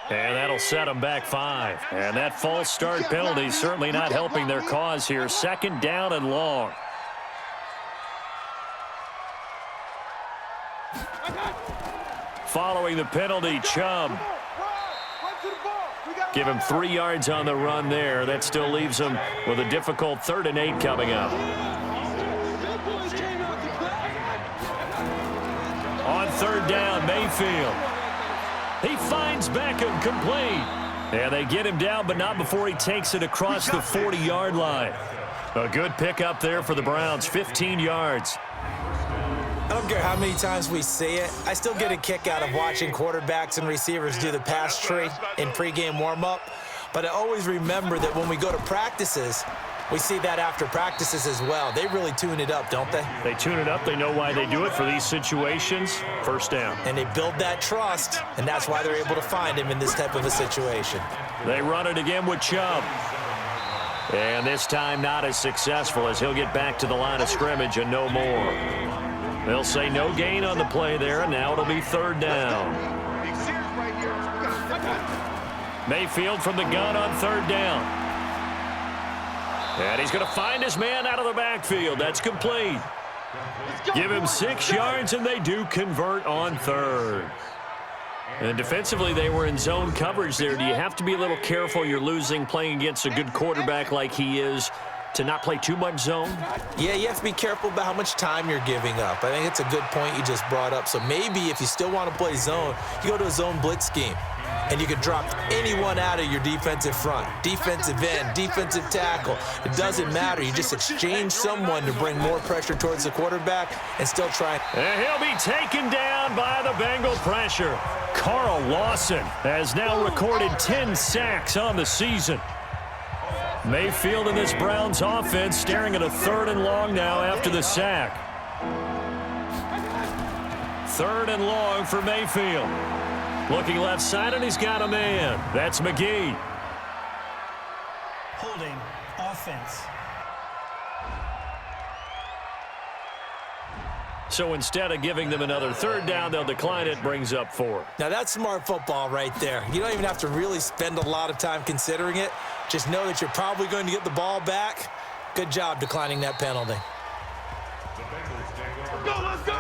Speaker 2: And that'll set them back 5. And that false start penalty certainly not helping their cause here. 2nd down and long. Following the penalty, Chubb. Give him 3 yards on the run there. That still leaves him with a difficult 3rd and 8 coming up. On 3rd down, Mayfield. He finds Beckham complete. And they get him down, but not before he takes it across the 40-yard line. A good pickup there for the Browns, 15 yards.
Speaker 3: I don't care how many times we see it. I still get a kick out of watching quarterbacks and receivers do the pass tree in pregame warm-up. But I always remember that when we go to practices, we see that after practices as well. They really tune it up, don't they?
Speaker 2: They tune it up. They know why they do it for these situations. 1st down.
Speaker 3: And they build that trust, and that's why they're able to find him in this type of a situation.
Speaker 2: They run it again with Chubb. And this time not as successful as he'll get back to the line of scrimmage and no more. They'll say no gain on the play there, and now it'll be 3rd down. Mayfield from the gun on 3rd down. And he's going to find his man out of the backfield. That's complete. Give him 6 yards, and they do convert on 3rd. And defensively, they were in zone coverage there. Do you have to be a little careful? You're losing playing against a good quarterback like he is to not play too much zone?
Speaker 3: Yeah, you have to be careful about how much time you're giving up. I think it's a good point you just brought up. So maybe if you still want to play zone, you go to a zone blitz scheme. And you can drop anyone out of your defensive front, defensive end, defensive tackle. It doesn't matter. You just exchange someone to bring more pressure towards the quarterback and still try.
Speaker 2: And he'll be taken down by the Bengal pressure. Carl Lawson has now recorded 10 sacks on the season. Mayfield in this Browns offense staring at a 3rd and long now after the sack. 3rd and long for Mayfield. Looking left side, and he's got a man. That's McGee.
Speaker 5: Holding, offense.
Speaker 2: So instead of giving them another 3rd down, they'll decline it, brings up 4.
Speaker 3: Now that's smart football right there. You don't even have to really spend a lot of time considering it. Just know that you're probably going to get the ball back. Good job declining that penalty.
Speaker 4: Let's go!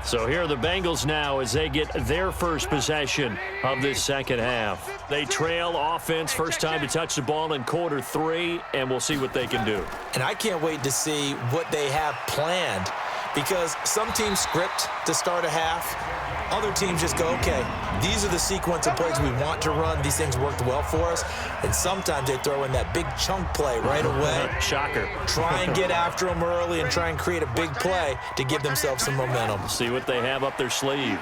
Speaker 2: So here are the Bengals now as they get their first possession of this 2nd half. They trail offense, first time to touch the ball in quarter 3, and we'll see what they can do.
Speaker 3: And I can't wait to see what they have planned because some teams script to start a half. Other teams just go, okay, these are the sequence of plays we want to run. These things worked well for us. And sometimes they throw in that big chunk play right away.
Speaker 2: Shocker.
Speaker 3: Try and get after them early and try and create a big play to give themselves some momentum.
Speaker 2: See what they have up their sleeve.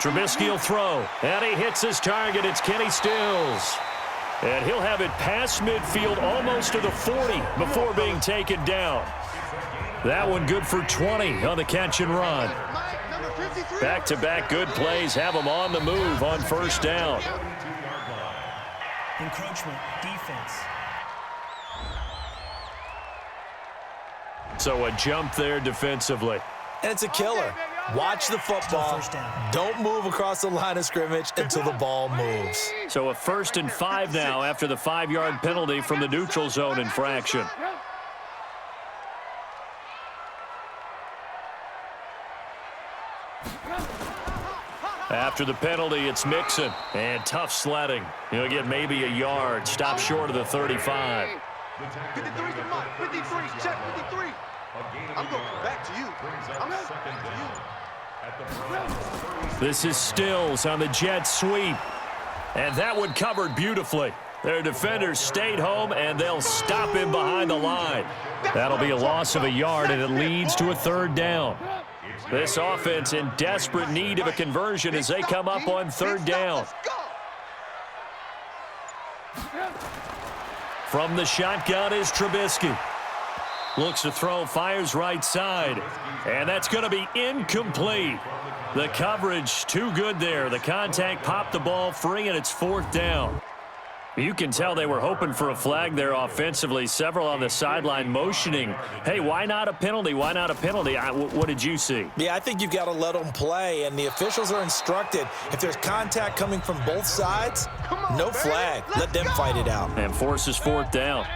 Speaker 2: Trubisky will throw, and he hits his target. It's Kenny Stills. And he'll have it past midfield almost to the 40 before being taken down. That one good for 20 on the catch and run. Back-to-back good plays have them on the move on 1st down.
Speaker 5: Encroachment, defense.
Speaker 2: So a jump there defensively.
Speaker 3: And it's a killer. Watch the football.
Speaker 5: First down.
Speaker 3: Don't move across the line of scrimmage until the ball moves.
Speaker 2: So a 1st and 5 now after the 5-yard penalty from the neutral zone infraction. After the penalty, it's Mixon. And tough sledding. He'll get maybe a yard. Stop short of the 35.
Speaker 4: 53's the mark. 53, check 53. I'm going back to you. I'm back to you.
Speaker 2: This is Stills on the jet sweep. And that one covered beautifully. Their defenders stayed home, and they'll stop him behind the line. That'll be a loss of a yard, and it leads to a 3rd down. This offense in desperate need of a conversion as they come up on 3rd down. From the shotgun is Trubisky. Looks to throw, fires right side. And that's going to be incomplete. The coverage too good there. The contact popped the ball free, and it's 4th down. You can tell they were hoping for a flag there offensively. Several on the sideline motioning, hey, why not a penalty? Why not a penalty? What did you see?
Speaker 3: Yeah, I think you've got to let them play, and the officials are instructed. If there's contact coming from both sides, no flag. Let them fight it out.
Speaker 2: And forces 4th down.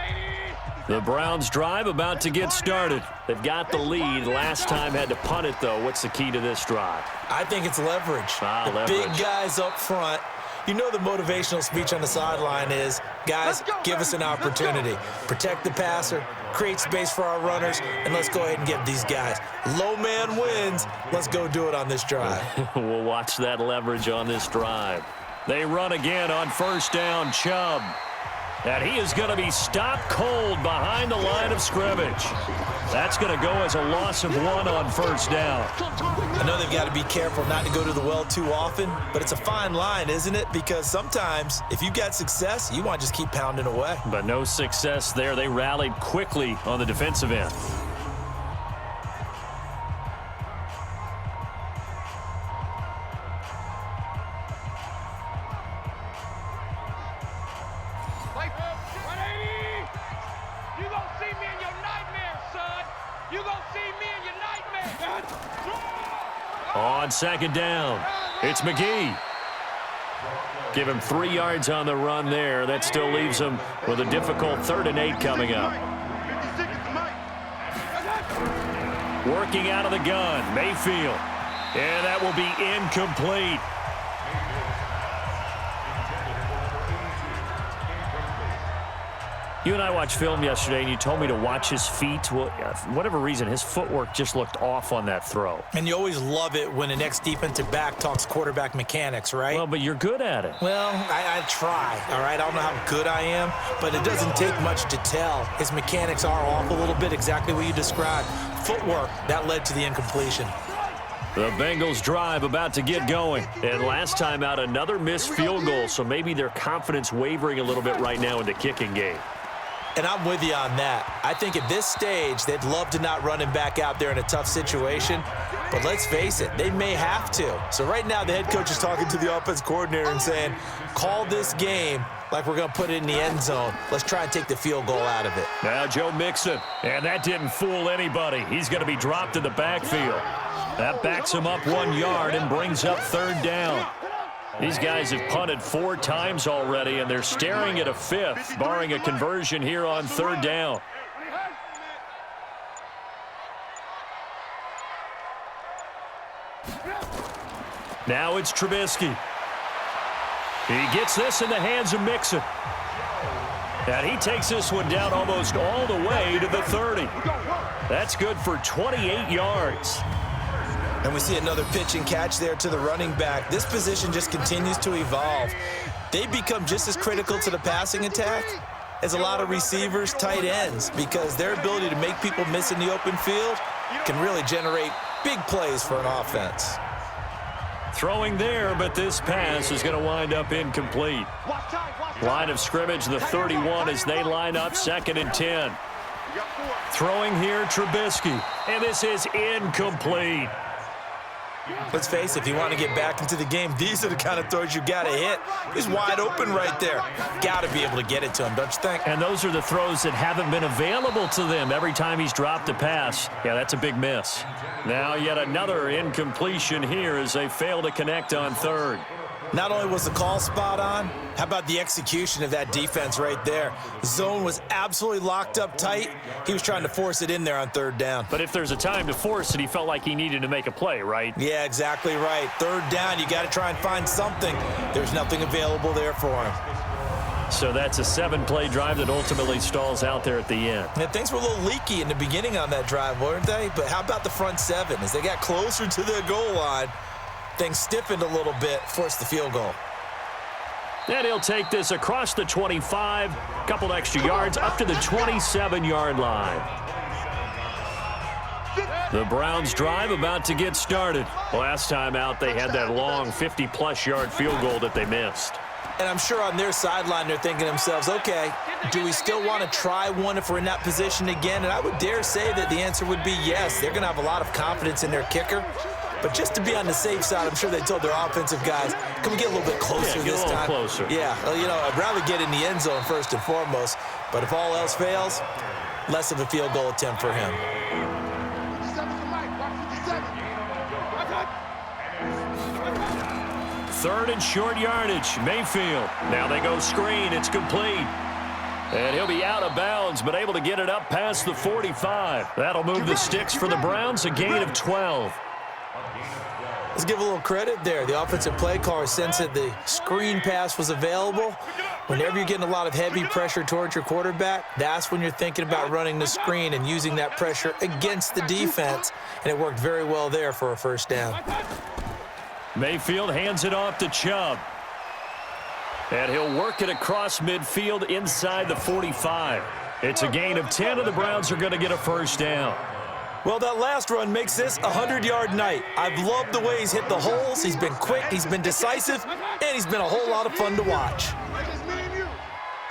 Speaker 2: The Browns drive about to get started. They've got the lead. Last time had to punt it, though. What's the key to this drive?
Speaker 3: I think it's leverage.
Speaker 2: Leverage.
Speaker 3: Big guys up front. You know the motivational speech on the sideline is, guys, give us an opportunity. Protect the passer, create space for our runners, and let's go ahead and get these guys. Low man wins. Let's go do it on this drive.
Speaker 2: We'll watch that leverage on this drive. They run again on 1st down, Chubb. And he is going to be stopped cold behind the line of scrimmage. That's going to go as a loss of 1 on 1st down.
Speaker 3: I know they've got to be careful not to go to the well too often, but it's a fine line, isn't it? Because sometimes if you've got success, you want to just keep pounding away.
Speaker 2: But no success there. They rallied quickly on the defensive end. On 2nd down, it's McGee. Give him 3 yards on the run there. That still leaves him with a difficult 3rd and 8 coming up. Working out of the gun, Mayfield. And that will be incomplete. You and I watched film yesterday, and you told me to watch his feet. Well, for whatever reason, his footwork just looked off on that throw.
Speaker 3: And you always love it when an ex-defensive back talks quarterback mechanics, right?
Speaker 2: Well, but you're good at it.
Speaker 3: Well, I try, all right? I don't know how good I am, but it doesn't take much to tell. His mechanics are off a little bit, exactly what you described. Footwork, that led to the incompletion.
Speaker 2: The Bengals drive about to get going. And last time out, another missed field goal, so maybe their confidence wavering a little bit right now in the kicking game.
Speaker 3: And I'm with you on that. I think at this stage, they'd love to not run him back out there in a tough situation. But let's face it, they may have to. So right now, the head coach is talking to the offense coordinator and saying, call this game like we're going to put it in the end zone. Let's try and take the field goal out of it.
Speaker 2: Now Joe Mixon, and that didn't fool anybody. He's going to be dropped in the backfield. That backs him up 1 yard and brings up 3rd down. These guys have punted 4 times already, and they're staring at a 5th, barring a conversion here on 3rd down. Now it's Trubisky. He gets this in the hands of Mixon. And he takes this one down almost all the way to the 30. That's good for 28 yards.
Speaker 3: And we see another pitch and catch there to the running back. This position just continues to evolve. They become just as critical to the passing attack as a lot of receivers, tight ends, because their ability to make people miss in the open field can really generate big plays for an offense.
Speaker 2: Throwing there, but this pass is going to wind up incomplete. Line of scrimmage, the 31 as they line up 2nd and 10. Throwing here, Trubisky, and this is incomplete.
Speaker 3: Let's face it, if you want to get back into the game, these are the kind of throws you got to hit. He's wide open right there. Got to be able to get it to him, don't you think?
Speaker 2: And those are the throws that haven't been available to them every time he's dropped a pass. Yeah, that's a big miss. Now yet another incompletion here as they fail to connect on third.
Speaker 3: Not only was the call spot on, how about the execution of that defense right there? The zone was absolutely locked up tight. He was trying to force it in there on third down.
Speaker 2: But if there's a time to force it, he felt like he needed to make a play, right?
Speaker 3: Yeah, exactly right. Third down, you got to try and find something. There's nothing available there for him.
Speaker 2: So that's a 7-play drive that ultimately stalls out there at the end.
Speaker 3: And things were a little leaky in the beginning on that drive, weren't they? But how about the front seven? As they got closer to their goal line, things stiffened a little bit, forced the field goal.
Speaker 2: And he'll take this across the 25, couple extra yards up to the 27-yard line. The Browns drive about to get started. Last time out, they had that long 50-plus yard field goal that they missed.
Speaker 3: And I'm sure on their sideline, they're thinking to themselves, okay, do we still want to try one if we're in that position again? And I would dare say that the answer would be yes. They're going to have a lot of confidence in their kicker. But just to be on the safe side, I'm sure they told their offensive guys, can we get a little bit closer this time?
Speaker 2: Closer.
Speaker 3: Yeah, you know, I'd rather get in the end zone first and foremost. But if all else fails, less of a field goal attempt for him.
Speaker 2: Third and short yardage, Mayfield. Now they go screen, it's complete. And he'll be out of bounds, but able to get it up past the 45. That'll move the sticks for the Browns, a gain of 12.
Speaker 3: Let's give a little credit there. The offensive play caller sensed that the screen pass was available. Whenever you're getting a lot of heavy pressure towards your quarterback, that's when you're thinking about running the screen and using that pressure against the defense. And it worked very well there for a first down.
Speaker 2: Mayfield hands it off to Chubb. And he'll work it across midfield inside the 45. It's a gain of 10, and the Browns are going to get a first down.
Speaker 3: Well, that last run makes this a 100-yard night. I've loved the way he's hit the holes. He's been quick, he's been decisive, and he's been a whole lot of fun to watch.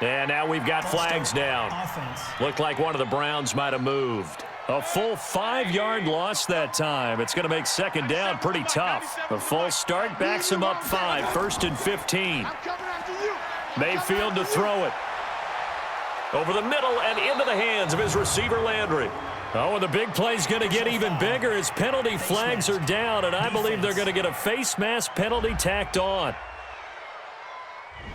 Speaker 2: And now we've got flags down. Looked like one of the Browns might have moved. A full 5-yard loss that time. It's going to make second down pretty tough. A false start backs him up 5, 1st and 15. Mayfield to throw it. Over the middle and into the hands of his receiver, Landry. Oh, and the big play's going to get even bigger as penalty flags are down, and I believe they're going to get a face mask penalty tacked on.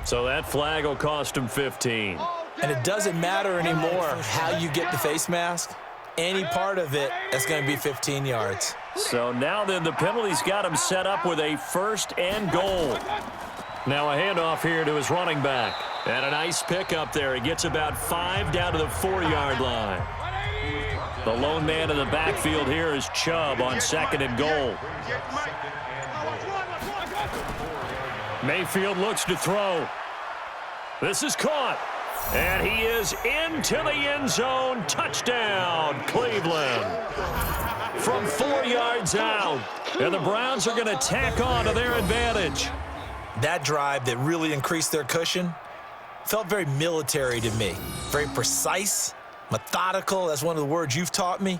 Speaker 2: So that flag will cost him 15.
Speaker 3: And it doesn't matter anymore how you get the face mask. Any part of it, that's going to be 15 yards.
Speaker 2: So now then the penalty's got him set up with a 1st and goal. Now a handoff here to his running back. And a nice pick up there. He gets about 5 down to the 4-yard line. The lone man in the backfield here is Chubb on 2nd and goal. Mayfield looks to throw. This is caught. And he is into the end zone. Touchdown, Cleveland. From 4 yards out. And the Browns are going to tack on to their advantage.
Speaker 3: That drive that really increased their cushion felt very military to me. Very precise, methodical. That's one of the words you've taught me.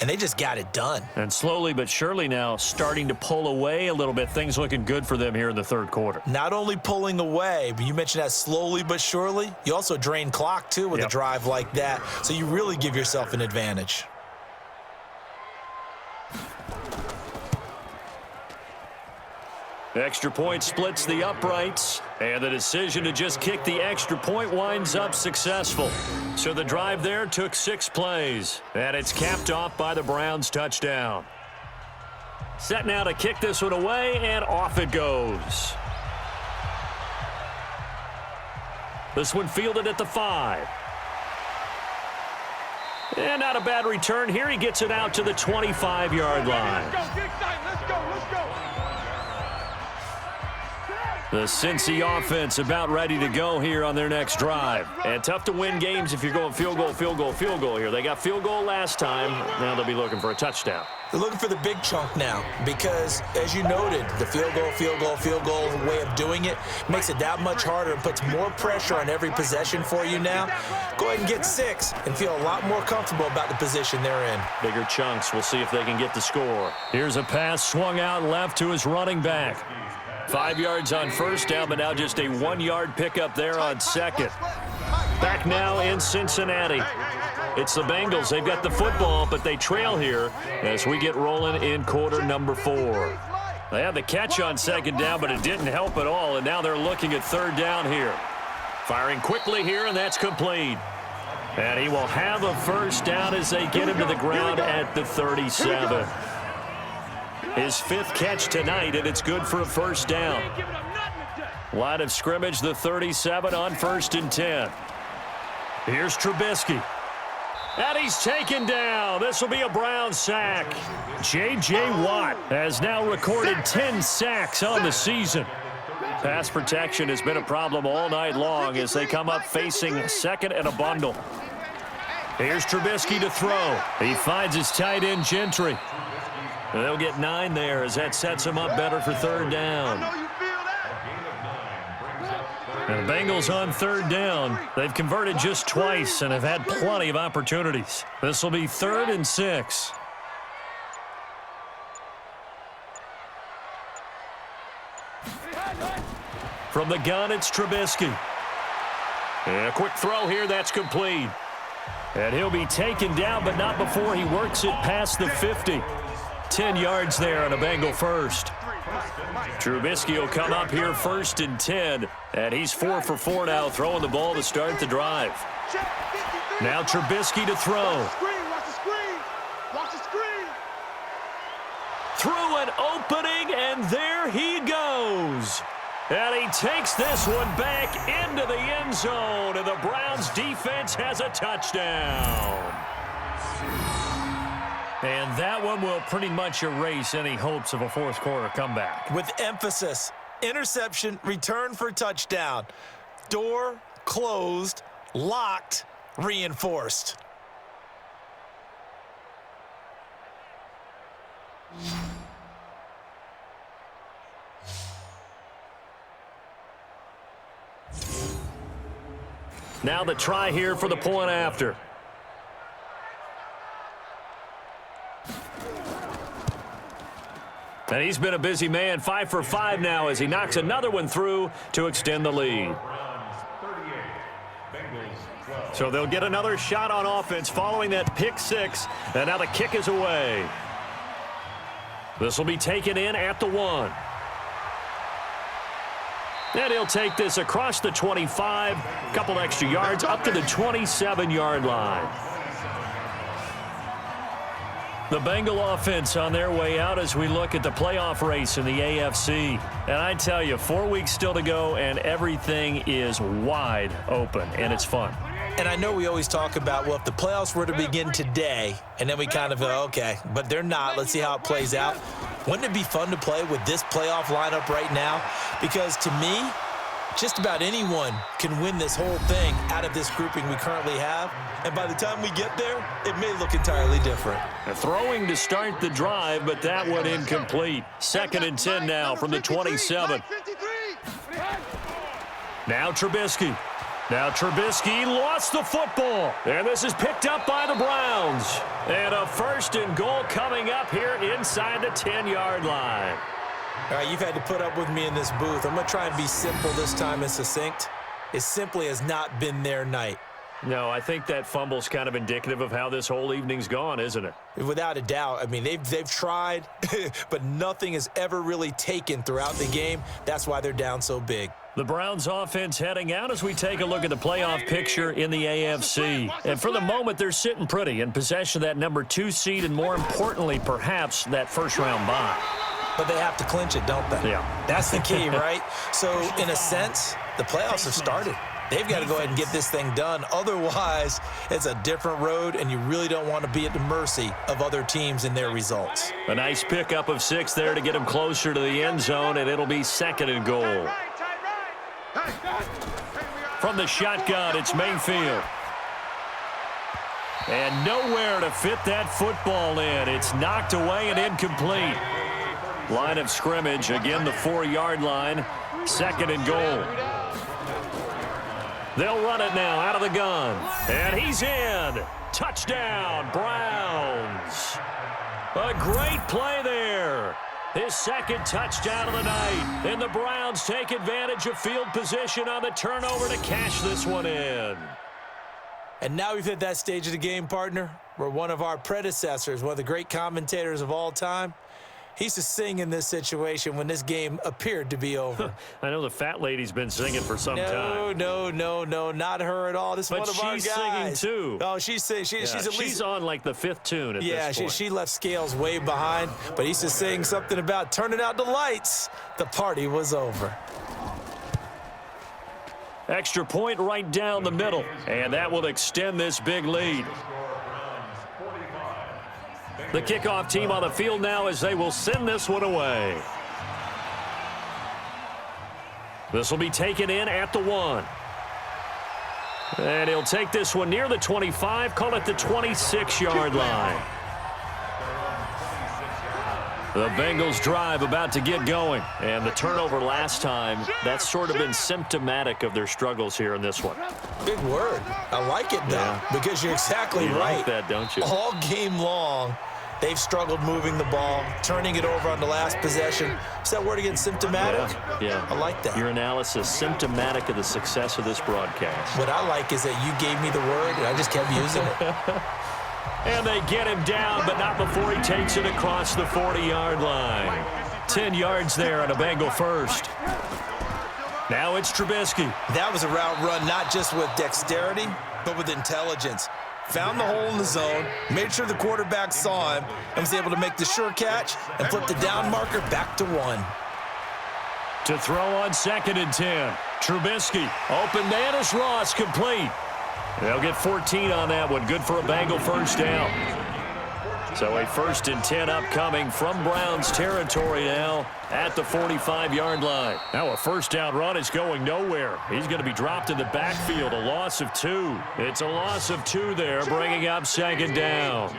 Speaker 3: And they just got it done.
Speaker 2: And slowly but surely now starting to pull away a little bit. Things looking good for them here in the third quarter.
Speaker 3: Not only pulling away, but you mentioned that slowly but surely. You also drain clock, too, with a drive like that. So you really give yourself an advantage.
Speaker 2: Extra point splits the uprights, and the decision to just kick the extra point winds up successful. So the drive there took 6 plays, and it's capped off by the Browns' touchdown. Set now to kick this one away, and off it goes. This one fielded at the 5. And not a bad return here. He gets it out to the 25-yard line.
Speaker 4: Let's go, let's go.
Speaker 2: The Cincy offense about ready to go here on their next drive. And tough to win games if you're going field goal, field goal, field goal here. They got field goal last time. Now they'll be looking for a touchdown.
Speaker 3: They're looking for the big chunk now because, as you noted, the field goal way of doing it makes it that much harder and puts more pressure on every possession for you now. Go ahead and get 6 and feel a lot more comfortable about the position they're in.
Speaker 2: Bigger chunks. We'll see if they can get the score. Here's a pass swung out left to his running back. 5 yards on first down, but now just a 1-yard pickup there on second. Back now in Cincinnati. It's the Bengals. They've got the football, but they trail here as we get rolling in quarter number 4. They had the catch on second down, but it didn't help at all, and now they're looking at third down here. Firing quickly here, and that's complete. And he will have a first down as they get him to the ground at the 37. His 5th catch tonight, and it's good for a first down. Line of scrimmage, the 37 on 1st and 10. Here's Trubisky. And he's taken down. This will be a Brown sack. J.J. Watt has now recorded 10 sacks on the season. Pass protection has been a problem all night long as they come up facing second and a bundle. Here's Trubisky to throw. He finds his tight end, Gentry. And they'll get 9 there as that sets him up better for third down. And the Bengals on third down. They've converted just twice and have had plenty of opportunities. This will be 3rd and 6. From the gun, it's Trubisky. And a quick throw here, that's complete. And he'll be taken down, but not before he works it past the 50. 10 yards there on a Bengal first. Trubisky will come up here 1st and 10, and he's 4 for 4 now, throwing the ball to start the drive. Now Trubisky to throw. Through an opening, and there he goes. And he takes this one back into the end zone, and the Browns defense has a touchdown. And that one will pretty much erase any hopes of a fourth quarter comeback.
Speaker 3: With emphasis, interception, return for touchdown. Door closed, locked, reinforced.
Speaker 2: Now the try here for the point after. And he's been a busy man, 5 for 5 now as he knocks another one through to extend the lead. So they'll get another shot on offense following that pick 6, and now the kick is away. This will be taken in at the 1. And he'll take this across the 25, a couple extra yards up to the 27-yard line. The Bengal offense on their way out as we look at the playoff race in the AFC. And I tell you, 4 weeks still to go, and everything is wide open, and it's fun.
Speaker 3: And I know we always talk about, well, if the playoffs were to begin today, and then we kind of go, okay, but they're not. Let's see how it plays out. Wouldn't it be fun to play with this playoff lineup right now? Because to me, just about anyone can win this whole thing out of this grouping we currently have. And by the time we get there, it may look entirely different.
Speaker 2: Throwing to start the drive, but that one incomplete. 2nd and 10 now from the 27. Now Trubisky. Now Trubisky lost the football. And this is picked up by the Browns. And a 1st and goal coming up here inside the 10-yard line.
Speaker 3: All right, you've had to put up with me in this booth. I'm going to try and be simple this time and succinct. It simply has not been their night.
Speaker 2: No, I think that fumble's kind of indicative of how this whole evening's gone, isn't it?
Speaker 3: Without a doubt. I mean, they've tried, but nothing has ever really taken throughout the game. That's why they're down so big.
Speaker 2: The Browns offense heading out as we take a look at the playoff picture in the AFC. And for the moment, they're sitting pretty in possession of that number 2 seed and, more importantly, perhaps that first-round bye.
Speaker 3: But they have to clinch it, don't they?
Speaker 2: Yeah.
Speaker 3: That's the key, right? So, in a sense, the playoffs have started. They've got to go ahead and get this thing done. Otherwise, it's a different road, and you really don't want to be at the mercy of other teams and their results.
Speaker 2: A nice pickup of 6 there to get them closer to the end zone, and it'll be 2nd and goal. From the shotgun, it's Mayfield. And nowhere to fit that football in. It's knocked away and incomplete. Line of scrimmage, again the 4-yard line. 2nd and goal. They'll run it now out of the gun. And he's in. Touchdown, Browns. A great play there. His 2nd touchdown of the night. And the Browns take advantage of field position on the turnover to cash this one in.
Speaker 3: And now we've hit that stage of the game, partner, where one of our predecessors, one of the great commentators of all time, he used to sing in this situation when this game appeared to be over.
Speaker 2: I know the fat lady's been singing for some time.
Speaker 3: No, not her at all. This is one of our guys.
Speaker 2: But she's singing too.
Speaker 3: Oh, she's singing. She's at least.
Speaker 2: She's on like the 5th tune at this point.
Speaker 3: She left Scales way behind, but he used to sing something about turning out the lights. The party was over.
Speaker 2: Extra point right down the middle, and that will extend this big lead. The kickoff team on the field now as they will send this one away. This will be taken in at the 1. And he'll take this one near the 25, call it the 26-yard line. The Bengals drive about to get going. And the turnover last time, that's sort of been symptomatic of their struggles here in this one.
Speaker 3: Big word. I like it, though, because you're exactly right.
Speaker 2: You like that, don't you?
Speaker 3: All game long, they've struggled moving the ball, turning it over on the last possession. Is that word again, symptomatic?
Speaker 2: Yeah.
Speaker 3: I like that.
Speaker 2: Your analysis, symptomatic of the success of this broadcast.
Speaker 3: What I like is that you gave me the word, and I just kept using it.
Speaker 2: And they get him down, but not before he takes it across the 40-yard line. 10 yards there on a Bengal first. Now it's Trubisky.
Speaker 3: That was a route run not just with dexterity, but with intelligence. Found the hole in the zone, made sure the quarterback saw him, and was able to make the sure catch and flip the down marker back to 1.
Speaker 2: To throw on 2nd and 10. Trubisky, open man is Ross, complete. They'll get 14 on that one. Good for a Bengal first down. So a 1st and 10 upcoming from Browns territory now at the 45-yard line. Now a first down run is going nowhere. He's going to be dropped in the backfield. A loss of 2. It's a loss of 2 there, bringing up 2nd down.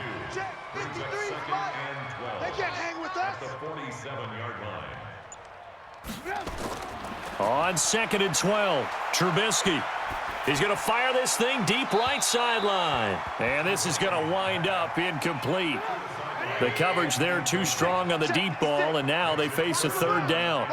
Speaker 2: On 2nd and 12, Trubisky. He's going to fire this thing deep right sideline. And this is going to wind up incomplete. The coverage there too strong on the deep ball, and now they face a 3rd down.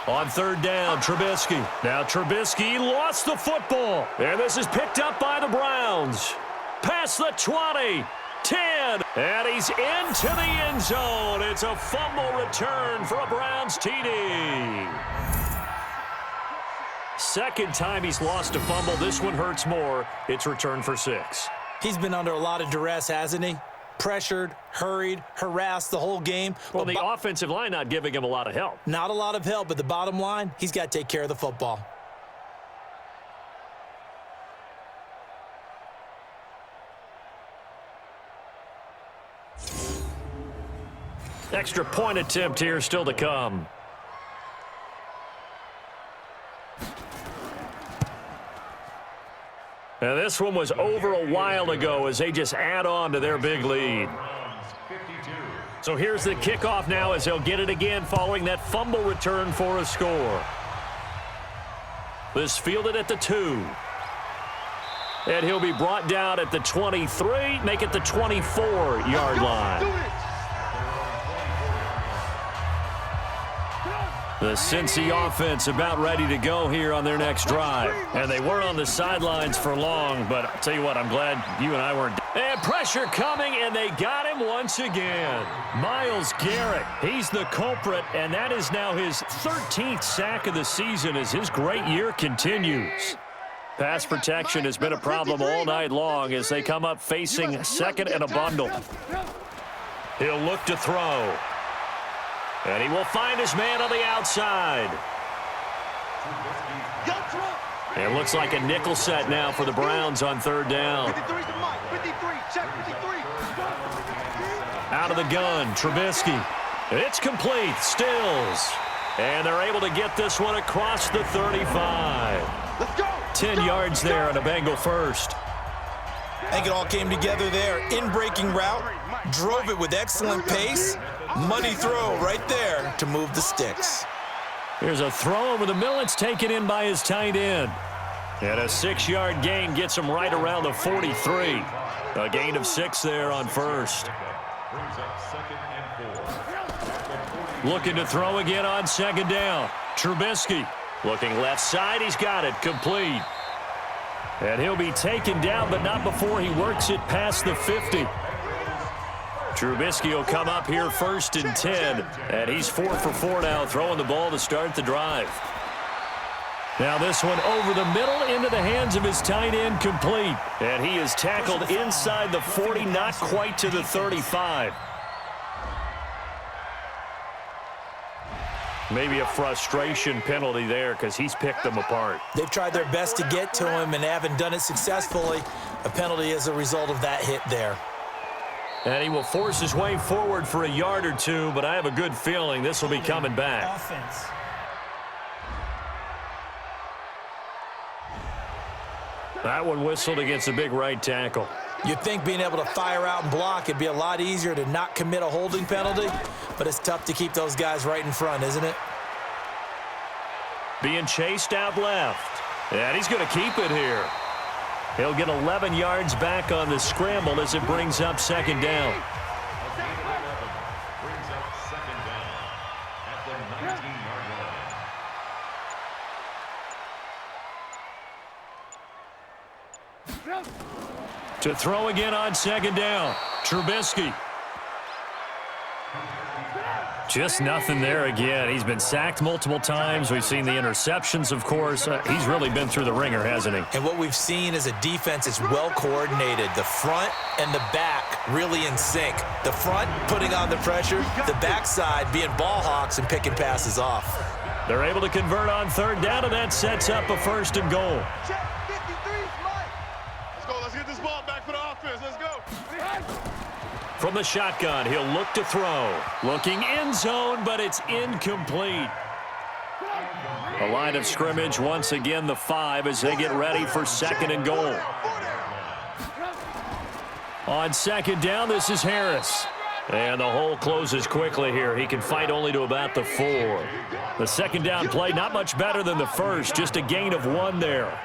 Speaker 2: On 3rd down, Trubisky. Now Trubisky lost the football. And this is picked up by the Browns. Past the 20. 10, and he's into the end zone. It's a fumble return for a Browns TD. 2nd time he's lost a fumble. This one hurts more. It's returned for 6.
Speaker 3: He's been under a lot of duress, hasn't he? Pressured, hurried, harassed the whole game.
Speaker 2: Well, the offensive line not giving him a lot of help.
Speaker 3: Not a lot of help, but the bottom line, he's got to take care of the football.
Speaker 2: Extra point attempt here still to come. And this one was over a while ago as they just add on to their big lead. So here's the kickoff now as they'll get it again following that fumble return for a score. This fielded at the 2. And he'll be brought down at the 23, make it the 24-yard line. The Cincy offense about ready to go here on their next drive. And they were on the sidelines for long, but I'll tell you what, I'm glad you and I weren't. And pressure coming, and they got him once again. Myles Garrett, he's the culprit, and that is now his 13th sack of the season as his great year continues. Pass protection has been a problem all night long as they come up facing 2nd and a bundle. He'll look to throw. And he will find his man on the outside. It looks like a nickel set now for the Browns on third down.
Speaker 4: 53's the mic. 53, check 53.
Speaker 2: Out of the gun, Trubisky. It's complete, Stills. And they're able to get this one across the 35.
Speaker 4: Let's go.
Speaker 2: 10 yards there on a Bengal first.
Speaker 3: I think it all came together there. In-breaking route, drove it with excellent pace. Money throw right there to move the sticks.
Speaker 2: Here's a throw over the middle. It's taken in by his tight end. And a 6-yard gain gets him right around the 43. A gain of 6 there on first. Looking to throw again on second down. Trubisky looking left side. He's got it complete. And he'll be taken down, but not before he works it past the 50. Trubisky will come up here first and 10. And he's 4 for 4 now, throwing the ball to start the drive. Now this one over the middle into the hands of his tight end, complete. And he is tackled inside the 40, not quite to the 35. Maybe a frustration penalty there because he's picked them apart.
Speaker 3: They've tried their best to get to him and haven't done it successfully. A penalty as a result of that hit there.
Speaker 2: And he will force his way forward for a yard or two, but I have a good feeling this will be coming back.
Speaker 5: Offense.
Speaker 2: That one whistled against a big right tackle.
Speaker 3: You'd think being able to fire out and block, it'd be a lot easier to not commit a holding penalty, but it's tough to keep those guys right in front, isn't it?
Speaker 2: Being chased out left. And he's going to keep it here. He'll get 11 yards back on the scramble as it brings up second down. To throw again on second down. Trubisky. Just nothing there again. He's been sacked multiple times. We've seen the interceptions, of course. He's really been through the ringer, hasn't he?
Speaker 3: And what we've seen is a defense that's well coordinated. The front and the back really in sync. The front putting on the pressure, the backside being ball hawks and picking passes off.
Speaker 2: They're able to convert on third down, and that sets up a first and goal.
Speaker 4: Check 53's mic. Let's go. Let's get this ball back for the offense. Let's go.
Speaker 2: From the shotgun, he'll look to throw. Looking end zone, but it's incomplete. A line of scrimmage, once again the 5 as they get ready for second and goal. On second down, this is Harris. And the hole closes quickly here. He can fight only to about the 4. The second down play, not much better than the first, just a gain of 1 there.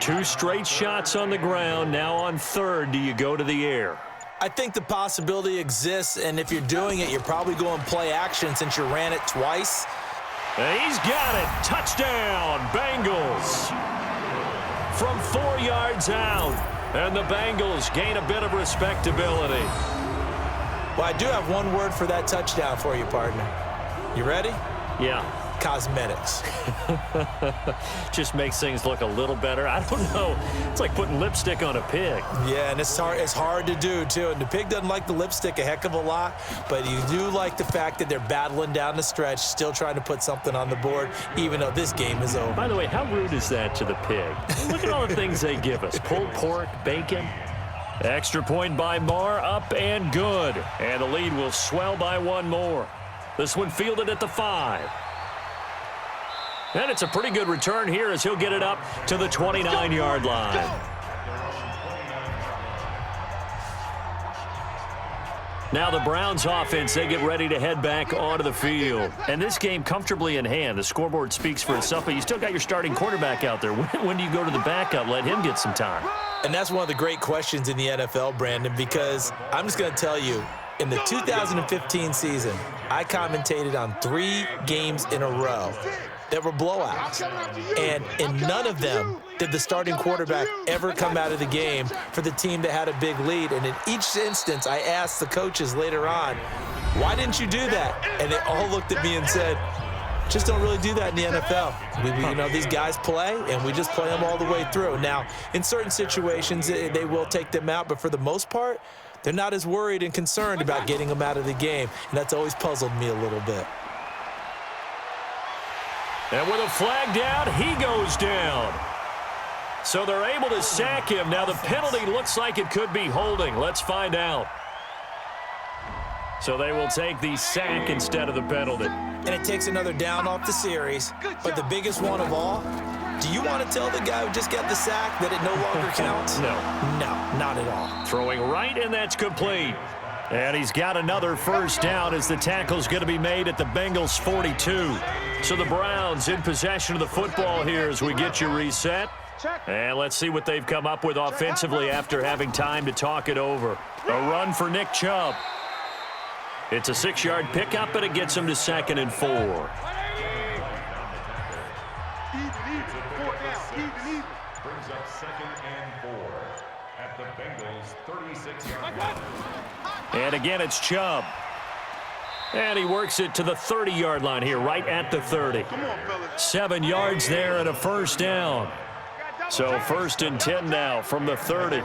Speaker 2: 2 straight shots on the ground. Now on third, do you go to the air?
Speaker 3: I think the possibility exists, and if you're doing it, you're probably going play action since you ran it twice.
Speaker 2: And he's got it. Touchdown, Bengals. From 4 yards out, and the Bengals gain a bit of respectability.
Speaker 3: Well, I do have one word for that touchdown for you, partner. You ready?
Speaker 2: Yeah.
Speaker 3: Cosmetics.
Speaker 2: Just makes things look a little better. I don't know. It's like putting lipstick on a pig.
Speaker 3: Yeah, and it's hard to do, too. And the pig doesn't like the lipstick a heck of a lot, but you do like the fact that they're battling down the stretch, still trying to put something on the board, even though this game is over.
Speaker 2: By the way, how rude is that to the pig? Look at all the things they give us. Pulled pork, bacon. Extra point by Marr, up and good. And the lead will swell by 1 more. This one fielded at the 5. And it's a pretty good return here as he'll get it up to the 29-yard line. Now the Browns offense, they get ready to head back onto the field. And this game comfortably in hand. The scoreboard speaks for itself, but you still got your starting quarterback out there. When do you go to the backup, let him get some time?
Speaker 3: And that's one of the great questions in the NFL, Brandon, because I'm just going to tell you, in the 2015 season, I commentated on 3 games in a row that were blowouts. And in none of them did the starting quarterback ever come out of the game for the team that had a big lead. And in each instance, I asked the coaches later on, why didn't you do that? And they all looked at me and said, just don't really do that in the NFL. You know, these guys play, and we just play them all the way through. Now, in certain situations, they will take them out, but for the most part, they're not as worried and concerned about getting them out of the game, and that's always puzzled me a little bit.
Speaker 2: And with a flag down, he goes down. So they're able to sack him. Now the penalty looks like it could be holding. Let's find out. So they will take the sack instead of the penalty.
Speaker 3: And it takes another down off the series. But the biggest one of all, do you want to tell the guy who just got the sack that it no longer counts?
Speaker 2: No.
Speaker 3: No, not at all.
Speaker 2: Throwing right, and that's complete. And he's got another first down as the tackle's going to be made at the Bengals 42. So the Browns in possession of the football here as we get you reset. And let's see what they've come up with offensively after having time to talk it over. A run for Nick Chubb. It's a 6-yard pickup, and it gets him to 2nd and 4.
Speaker 6: Brings up 2nd and 4 at the Bengals 36-yard line.
Speaker 2: And again, it's Chubb. And he works it to the 30-yard line here, right at the 30. 7 yards there and a first down. So 1st and 10 now from the 30.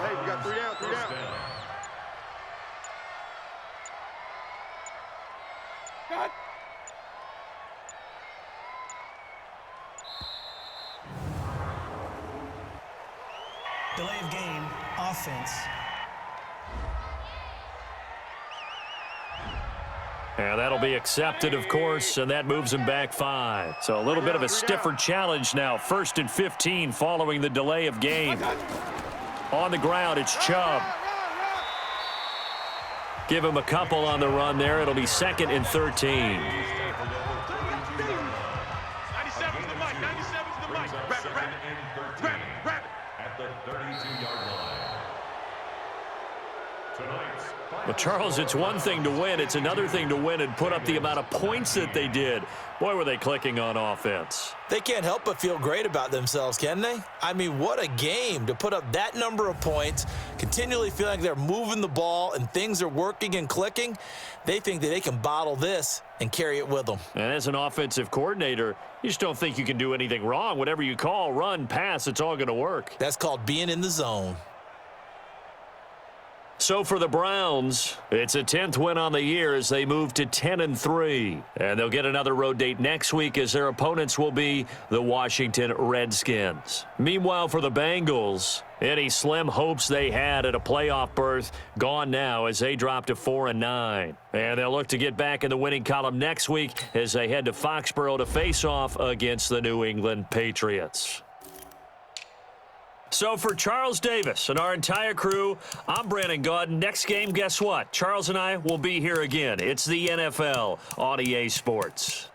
Speaker 5: Delay of game, offense.
Speaker 2: And that'll be accepted, of course, and that moves him back 5. So a little bit of a stiffer challenge now. 1st and 15 following the delay of game. On the ground, it's Chubb. Give him a couple on the run there. It'll be 2nd and 13.
Speaker 4: 97's the mic. 97's the mic. Wrap it.
Speaker 6: At the 32-yard line. Tonight's
Speaker 2: Well, Charles, it's one thing to win. It's another thing to win and put up the amount of points that they did. Boy, were they clicking on offense.
Speaker 3: They can't help but feel great about themselves, can they? I mean, what a game to put up that number of points, continually feel like they're moving the ball and things are working and clicking. They think that they can bottle this and carry it with them.
Speaker 2: And as an offensive coordinator, you just don't think you can do anything wrong. Whatever you call, run, pass, it's all going to work.
Speaker 3: That's called being in the zone.
Speaker 2: So for the Browns, it's a 10th win on the year as they move to 10-3. And they'll get another road date next week as their opponents will be the Washington Redskins. Meanwhile, for the Bengals, any slim hopes they had at a playoff berth gone now as they drop to 4-9. And they'll look to get back in the winning column next week as they head to Foxborough to face off against the New England Patriots. So for Charles Davis and our entire crew, I'm Brandon Gaudin. Next game, guess what? Charles and I will be here again. It's the NFL on EA Sports.